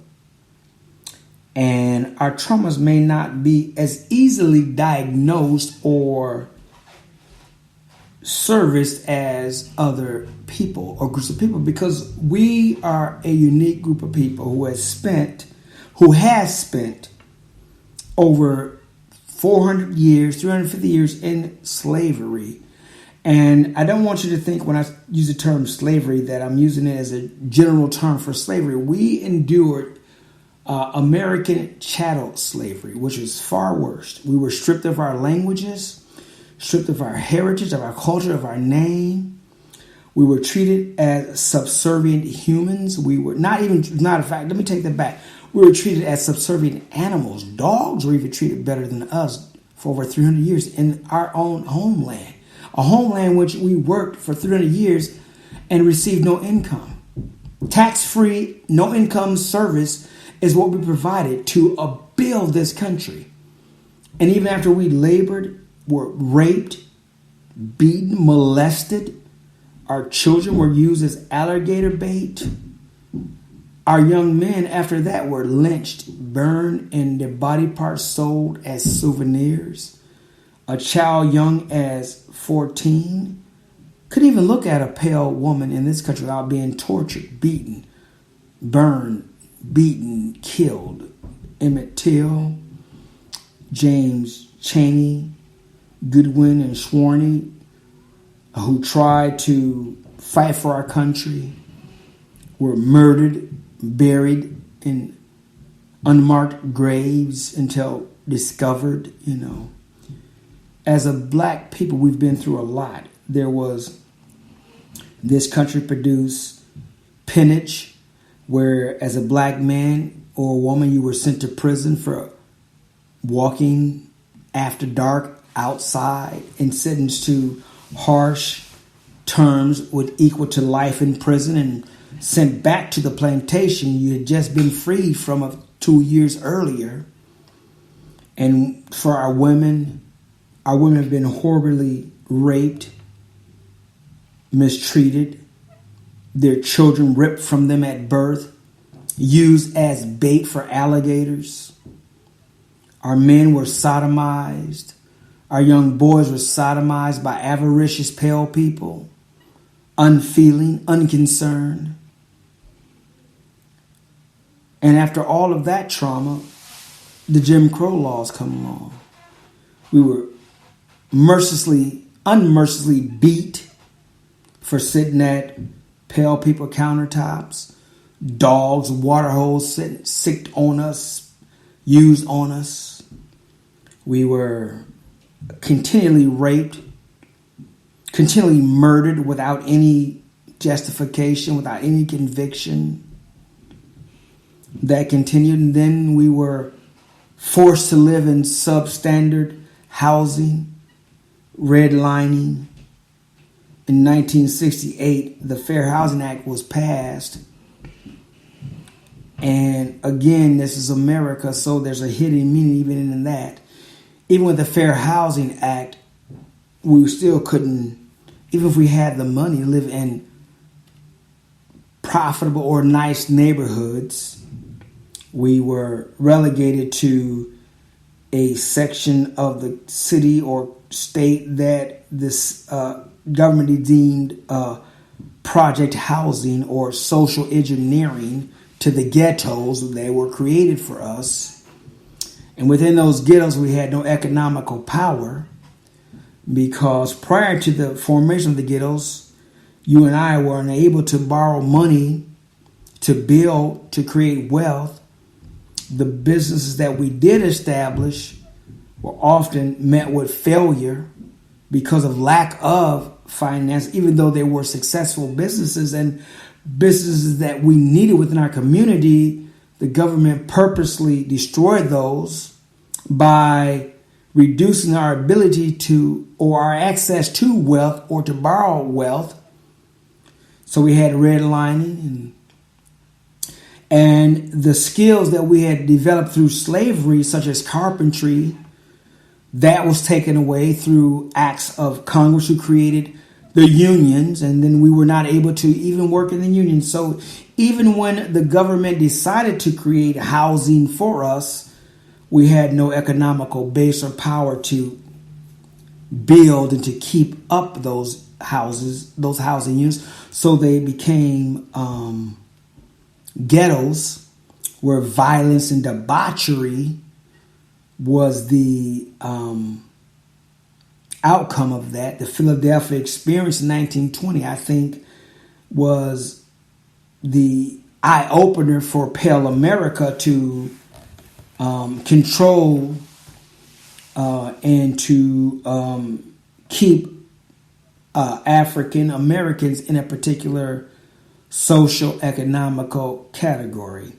and our traumas may not be as easily diagnosed or serviced as other people or groups of people, because we are a unique group of people who has spent over 400 years, 350 years in slavery. And I don't want you to think when I use the term slavery that I'm using it as a general term for slavery. We endured American chattel slavery, which is far worse. We were stripped of our languages, stripped of our heritage, of our culture, of our name. We were treated as subservient humans. We were not a fact, let me take that back. We were treated as subservient animals. Dogs were even treated better than us for over 300 years in our own homeland. A homeland which we worked for 300 years and received no income. Tax-free, no income service is what we provided to build this country. And even after we labored, were raped, beaten, molested, our children were used as alligator bait. Our young men after that were lynched, burned, and their body parts sold as souvenirs. A child young as 14 couldn't even look at a pale woman in this country without being tortured, beaten, burned, beaten, killed. Emmett Till, James Chaney, Goodwin, and Swarney, who tried to fight for our country, were murdered, buried in unmarked graves until discovered, As a black people, we've been through a lot. This country produced peonage, where as a black man or woman, you were sent to prison for walking after dark outside and sentenced to harsh terms with equal to life in prison and sent back to the plantation you had just been freed from 2 years earlier. And for our women have been horribly raped, mistreated, their children ripped from them at birth, used as bait for alligators. Our men were sodomized. Our young boys were sodomized by avaricious pale people, unfeeling, unconcerned. And after all of that trauma, the Jim Crow laws come along. We were unmercifully beat for sitting at pale people countertops, dogs, water holes sicked on us, used on us. We were continually raped, continually murdered without any justification, without any conviction. That continued, and then we were forced to live in substandard housing, redlining. In 1968, the Fair Housing Act was passed. And again, this is America, so there's a hidden meaning even in that. Even with the Fair Housing Act, we still couldn't, even if we had the money to live in profitable or nice neighborhoods, we were relegated to a section of the city or state that this government deemed project housing or social engineering to the ghettos. They were created for us. And within those ghettos, we had no economical power, because prior to the formation of the ghettos, you and I were unable to borrow money to build, to create wealth. The businesses that we did establish were often met with failure because of lack of finance, even though they were successful businesses and businesses that we needed within our community. The government purposely destroyed those by reducing our ability to, or our access to wealth, or to borrow wealth. So we had redlining and the skills that we had developed through slavery, such as carpentry, that was taken away through acts of Congress who created the unions, and then we were not able to even work in the unions. So even when the government decided to create housing for us, we had no economical base or power to build and to keep up those houses, those housing units. So they became ghettos where violence and debauchery was the outcome of that. The Philadelphia experience in 1920, I think, was the eye-opener for pale America to control and to keep African Americans in a particular social economical category.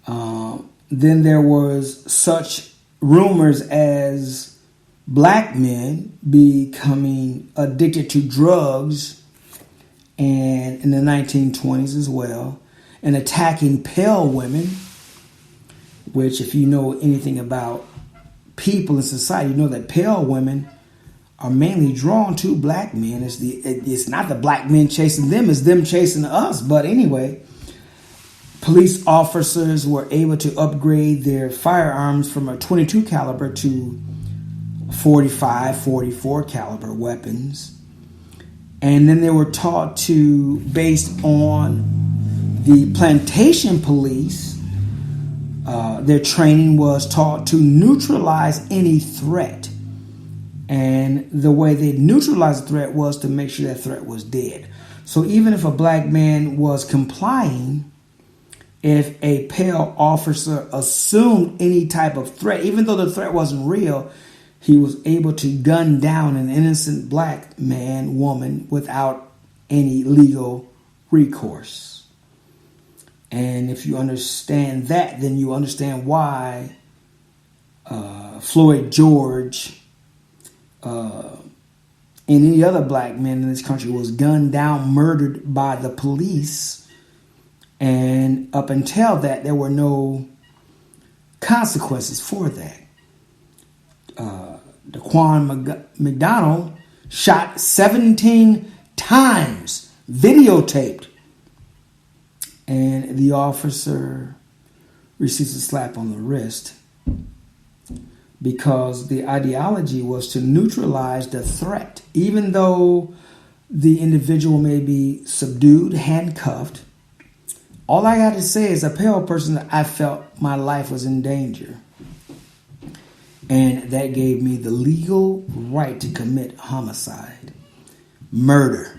Then there was such rumors as black men becoming addicted to drugs, and in the 1920s as well, and attacking pale women, which, if you know anything about people in society, you know that pale women are mainly drawn to black men. It's not the black men chasing them, it's them chasing us. But anyway, police officers were able to upgrade their firearms from a .22 caliber to 45, 44 caliber weapons. And then they were taught to, based on the plantation police, their training was taught to neutralize any threat. And the way they neutralized the threat was to make sure that threat was dead. So even if a black man was complying, if a pale officer assumed any type of threat, even though the threat wasn't real, he was able to gun down an innocent black man, woman, without any legal recourse. And if you understand that, then you understand why Floyd George and any other black man in this country was gunned down, murdered by the police. And up until that, there were no consequences for that. Daquan McDonald shot 17 times, videotaped. And the officer receives a slap on the wrist because the ideology was to neutralize the threat. Even though the individual may be subdued, handcuffed, all I got to say is, a pale person, I felt my life was in danger. And that gave me the legal right to commit homicide, murder.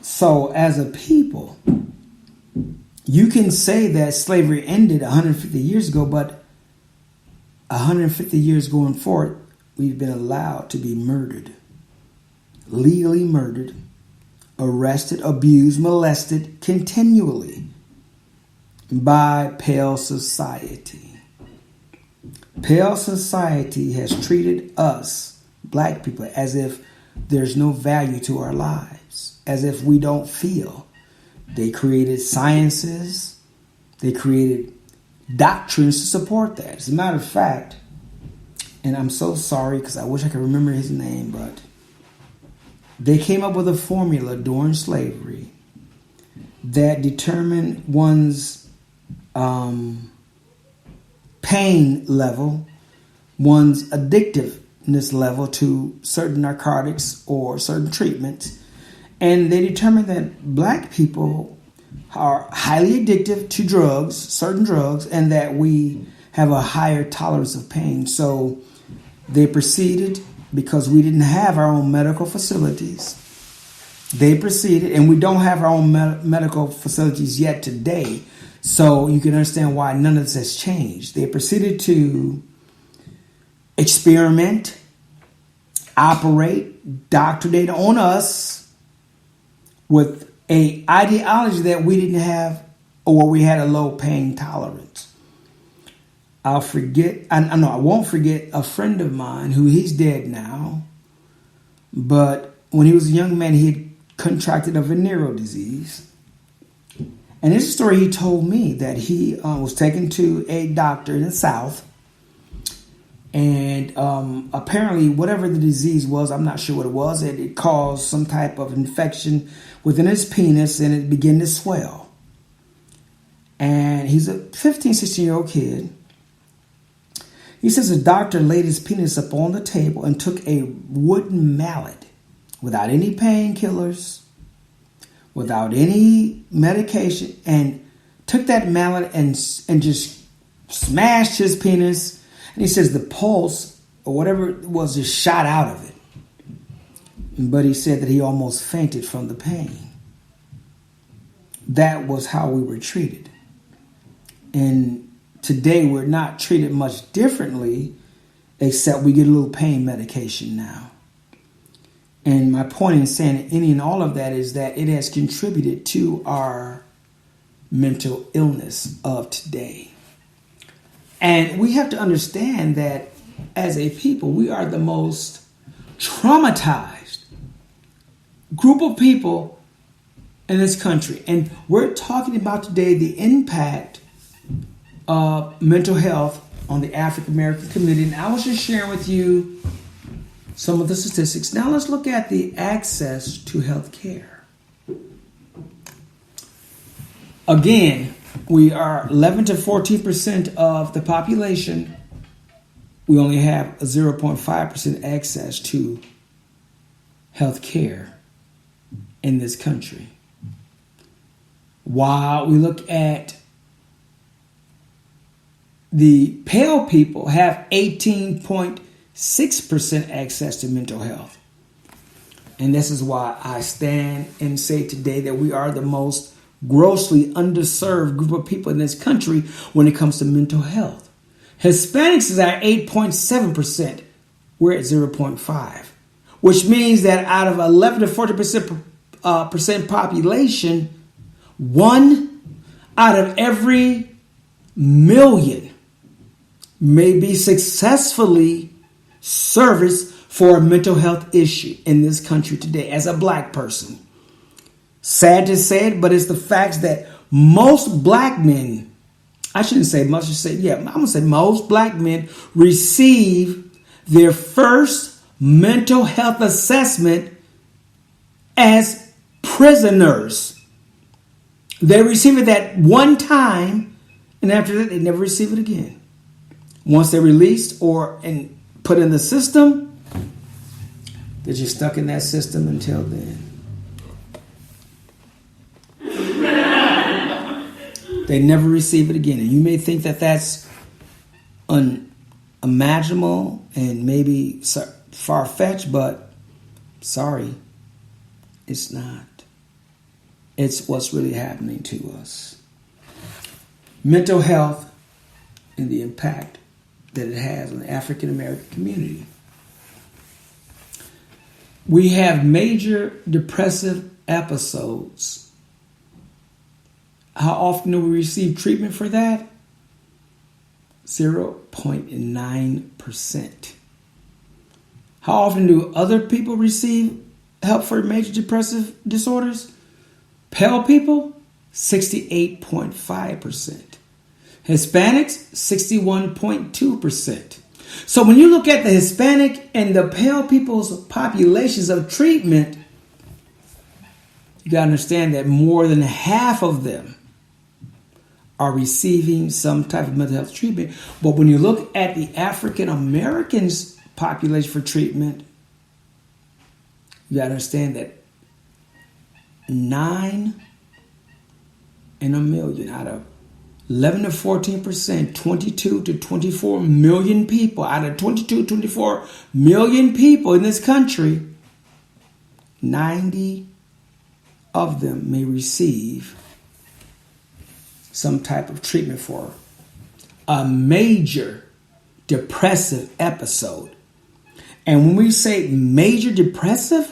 So as a people, you can say that slavery ended 150 years ago, but 150 years going forward, we've been allowed to be murdered, legally murdered, arrested, abused, molested continually by pale society. Pale society has treated us, black people, as if there's no value to our lives, as if we don't feel. They created sciences, they created doctrines to support that. As a matter of fact, and I'm so sorry because I wish I could remember his name, but they came up with a formula during slavery that determined one's pain level, one's addictiveness level to certain narcotics or certain treatments. And they determined that black people are highly addictive to drugs, certain drugs, and that we have a higher tolerance of pain. So they proceeded, because we didn't have our own medical facilities, they proceeded, and we don't have our own medical facilities yet today. So you can understand why none of this has changed. They proceeded to experiment, operate, doctrinate on us with a ideology that we didn't have, or we had a low pain tolerance. I won't forget a friend of mine who he's dead now, but when he was a young man, he had contracted a venereal disease. And this is a story he told me, that he was taken to a doctor in the South, and apparently whatever the disease was, I'm not sure what it was, it caused some type of infection within his penis, and it began to swell. And he's a 15, 16-year-old kid. He says the doctor laid his penis up on the table and took a wooden mallet without any painkillers, without any medication, and took that mallet and just smashed his penis. And he says the pulse, or whatever it was, just shot out of it. But he said that he almost fainted from the pain. That was how we were treated. And today we're not treated much differently, except we get a little pain medication now. And my point in saying any and all of that is that it has contributed to our mental illness of today. And we have to understand that as a people, we are the most traumatized group of people in this country. And we're talking about today the impact of mental health on the African American community. And I was just sharing with you some of the statistics. Now let's look at the access to health care. Again, we are 11 to 14% of the population. We only have a 0.5% access to health care in this country. While we look at the pale people have 18.6% access to mental health. And this is why I stand and say today that we are the most grossly underserved group of people in this country when it comes to mental health. Hispanics is at 8.7%. We're at 0.5%, which means that out of 11 to 40% population, 1 out of every million may be successfully serviced for a mental health issue in this country today as a black person. Sad to say it, but it's the facts that most black men, I'm going to say most black men receive their first mental health assessment as prisoners. They receive it that one time, and after that, they never receive it again. Once they're released and put in the system, they're just stuck in that system until then. They never receive it again. And you may think that that's unimaginable and maybe far-fetched, but sorry, it's not. It's what's really happening to us. Mental health and the impact that it has on the African American community. We have major depressive episodes. How often do we receive treatment for that? 0.9%. How often do other people receive help for major depressive disorders? Pale people, 68.5%. Hispanics, 61.2%. So when you look at the Hispanic and the pale people's populations of treatment, you got to understand that more than half of them are receiving some type of mental health treatment. But when you look at the African Americans population for treatment, you got to understand that 9 in a million out of 11 to 14%, 22 to 24 million people out of 22 to 24 million people in this country, 90 of them may receive some type of treatment for a major depressive episode. And when we say major depressive,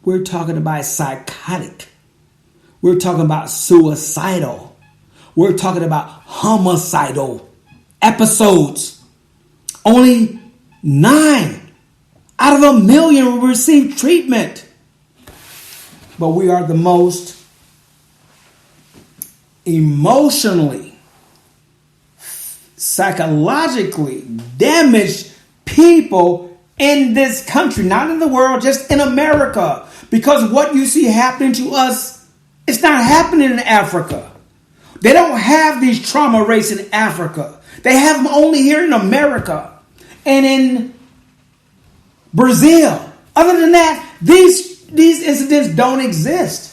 we're talking about psychotic. We're talking about suicidal. We're talking about homicidal episodes. Only 9 out of a million will receive treatment. But we are the most emotionally, psychologically damaged people in this country, not in the world, just in America. Because what you see happening to us, it's not happening in Africa. They don't have these trauma rates in Africa. They have them only here in America and in Brazil. Other than that, these incidents don't exist.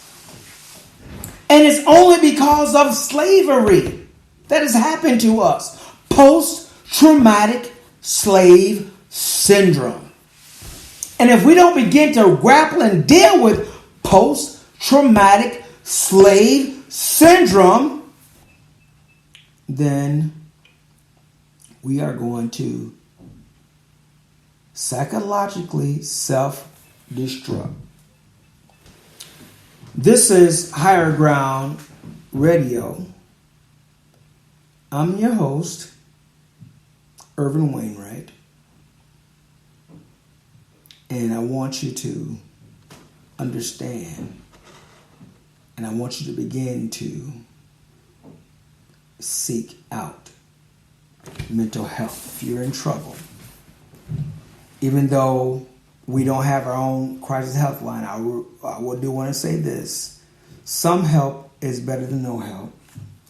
And it's only because of slavery that has happened to us. Post-traumatic slave syndrome. And if we don't begin to grapple and deal with post-traumatic slave syndrome, then we are going to psychologically self-destruct. This is Higher Ground Radio. I'm your host, Ervin Wainwright. And I want you to understand, and I want you to begin to seek out mental health if you're in trouble. Even though we don't have our own crisis health line, I do want to say this. Some help is better than no help.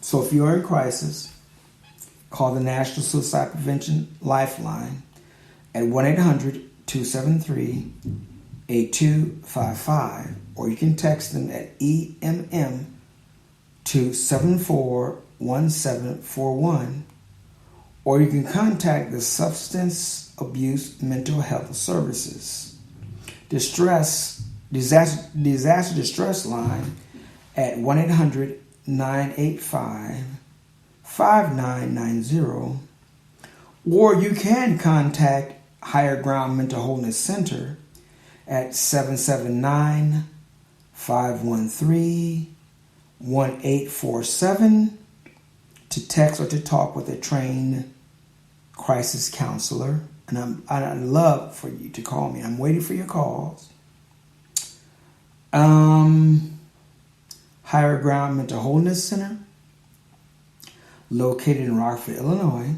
So if you're in crisis, call the National Suicide Prevention Lifeline at 1-800-273-8255, or you can text them at EMM to 741741, or you can contact the Substance Abuse Mental Health Services disaster distress line at 1-800-985-5990, or you can contact Higher Ground Mental Wholeness Center at 779-513-1847 to text or to talk with a trained crisis counselor. And I'd love for you to call me. I'm waiting for your calls. Higher Ground Mental Wholeness Center, located in Rockford, Illinois.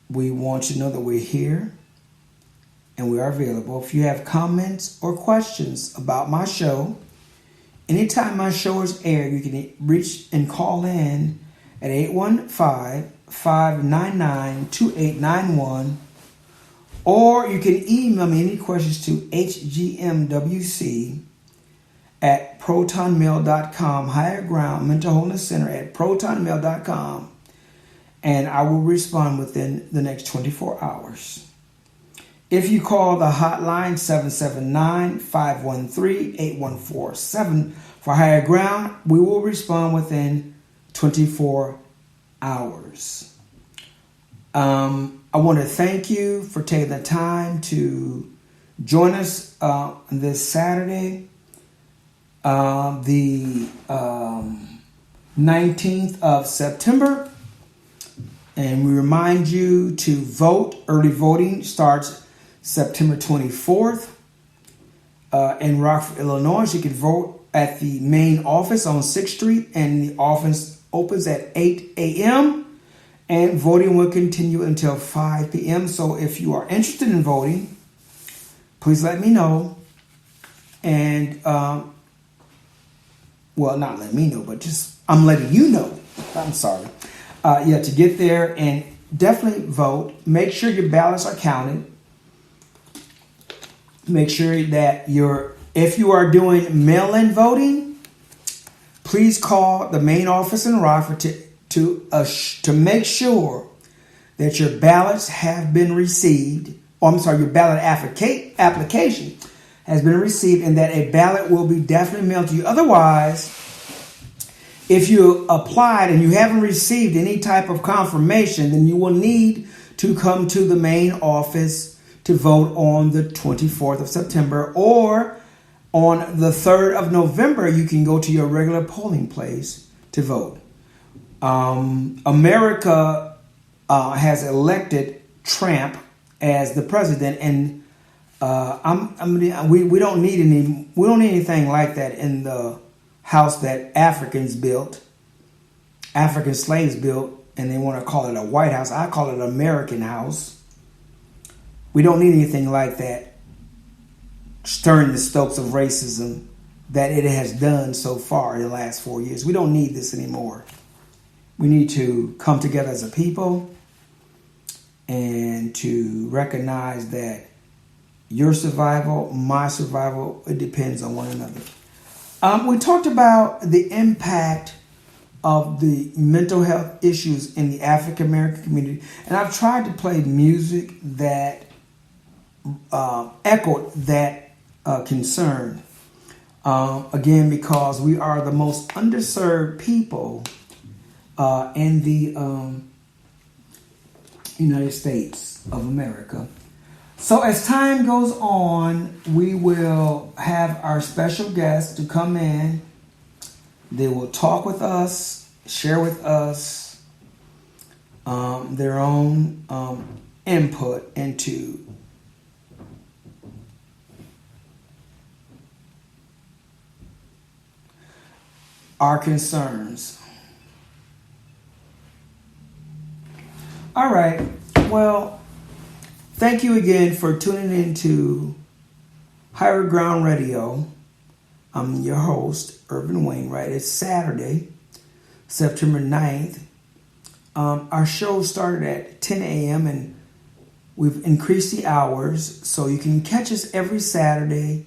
We want you to know that we're here and we are available. If you have comments or questions about my show, anytime my show is aired, you can reach and call in at 815-599-2891, or you can email me any questions to hgmwc@protonmail.com, Higher Ground Mental Wholeness Center at protonmail.com, and I will respond within the next 24 hours. If you call the hotline 779-513-8147 for Higher Ground, we will respond within 24 hours. I want to thank you for taking the time to join us this Saturday, the 19th of September. And we remind you to vote. Early voting starts September 24th. In Rockford, Illinois, you can vote at the main office on 6th Street, and the office opens at 8 a.m. and voting will continue until 5 p.m. So if you are interested in voting, please let me know. And, well, not let me know, but just I'm letting you know. I'm sorry. To get there and definitely vote. Make sure your ballots are counted. Make sure that if you are doing mail-in voting, please call the main office in Rockford to make sure that your ballots have been received. Your ballot application has been received, and that a ballot will be definitely mailed to you. Otherwise, if you applied and you haven't received any type of confirmation, then you will need to come to the main office to vote on the 24th of September, or on the 3rd of November, you can go to your regular polling place to vote. America has elected Trump as the president, and we don't need anything like that in the house that African slaves built, and they want to call it a White House. I call it an American house. We don't need anything like that, stirring the stokes of racism that it has done so far in the last 4 years. We don't need this anymore. We need to come together as a people and to recognize that your survival, my survival, it depends on one another. We talked about the impact of the mental health issues in the African American community, and I've tried to play music that echoed that concern. Again, because we are the most underserved people in the United States of America. So as time goes on, we will have our special guests to come in. They will talk with us, share with us their own input into our concerns. All right. Well, thank you again for tuning in to Higher Ground Radio. I'm your host, Ervin Wainwright. It's Saturday, September 9th. Our show started at 10 a.m. and we've increased the hours, so you can catch us every Saturday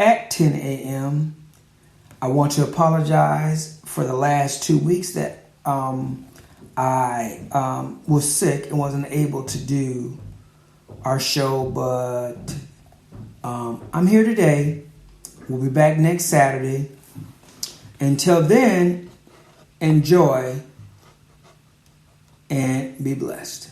at 10 a.m. I want to apologize for the last 2 weeks that I was sick and wasn't able to do our show, but I'm here today. We'll be back next Saturday. Until then, enjoy and be blessed.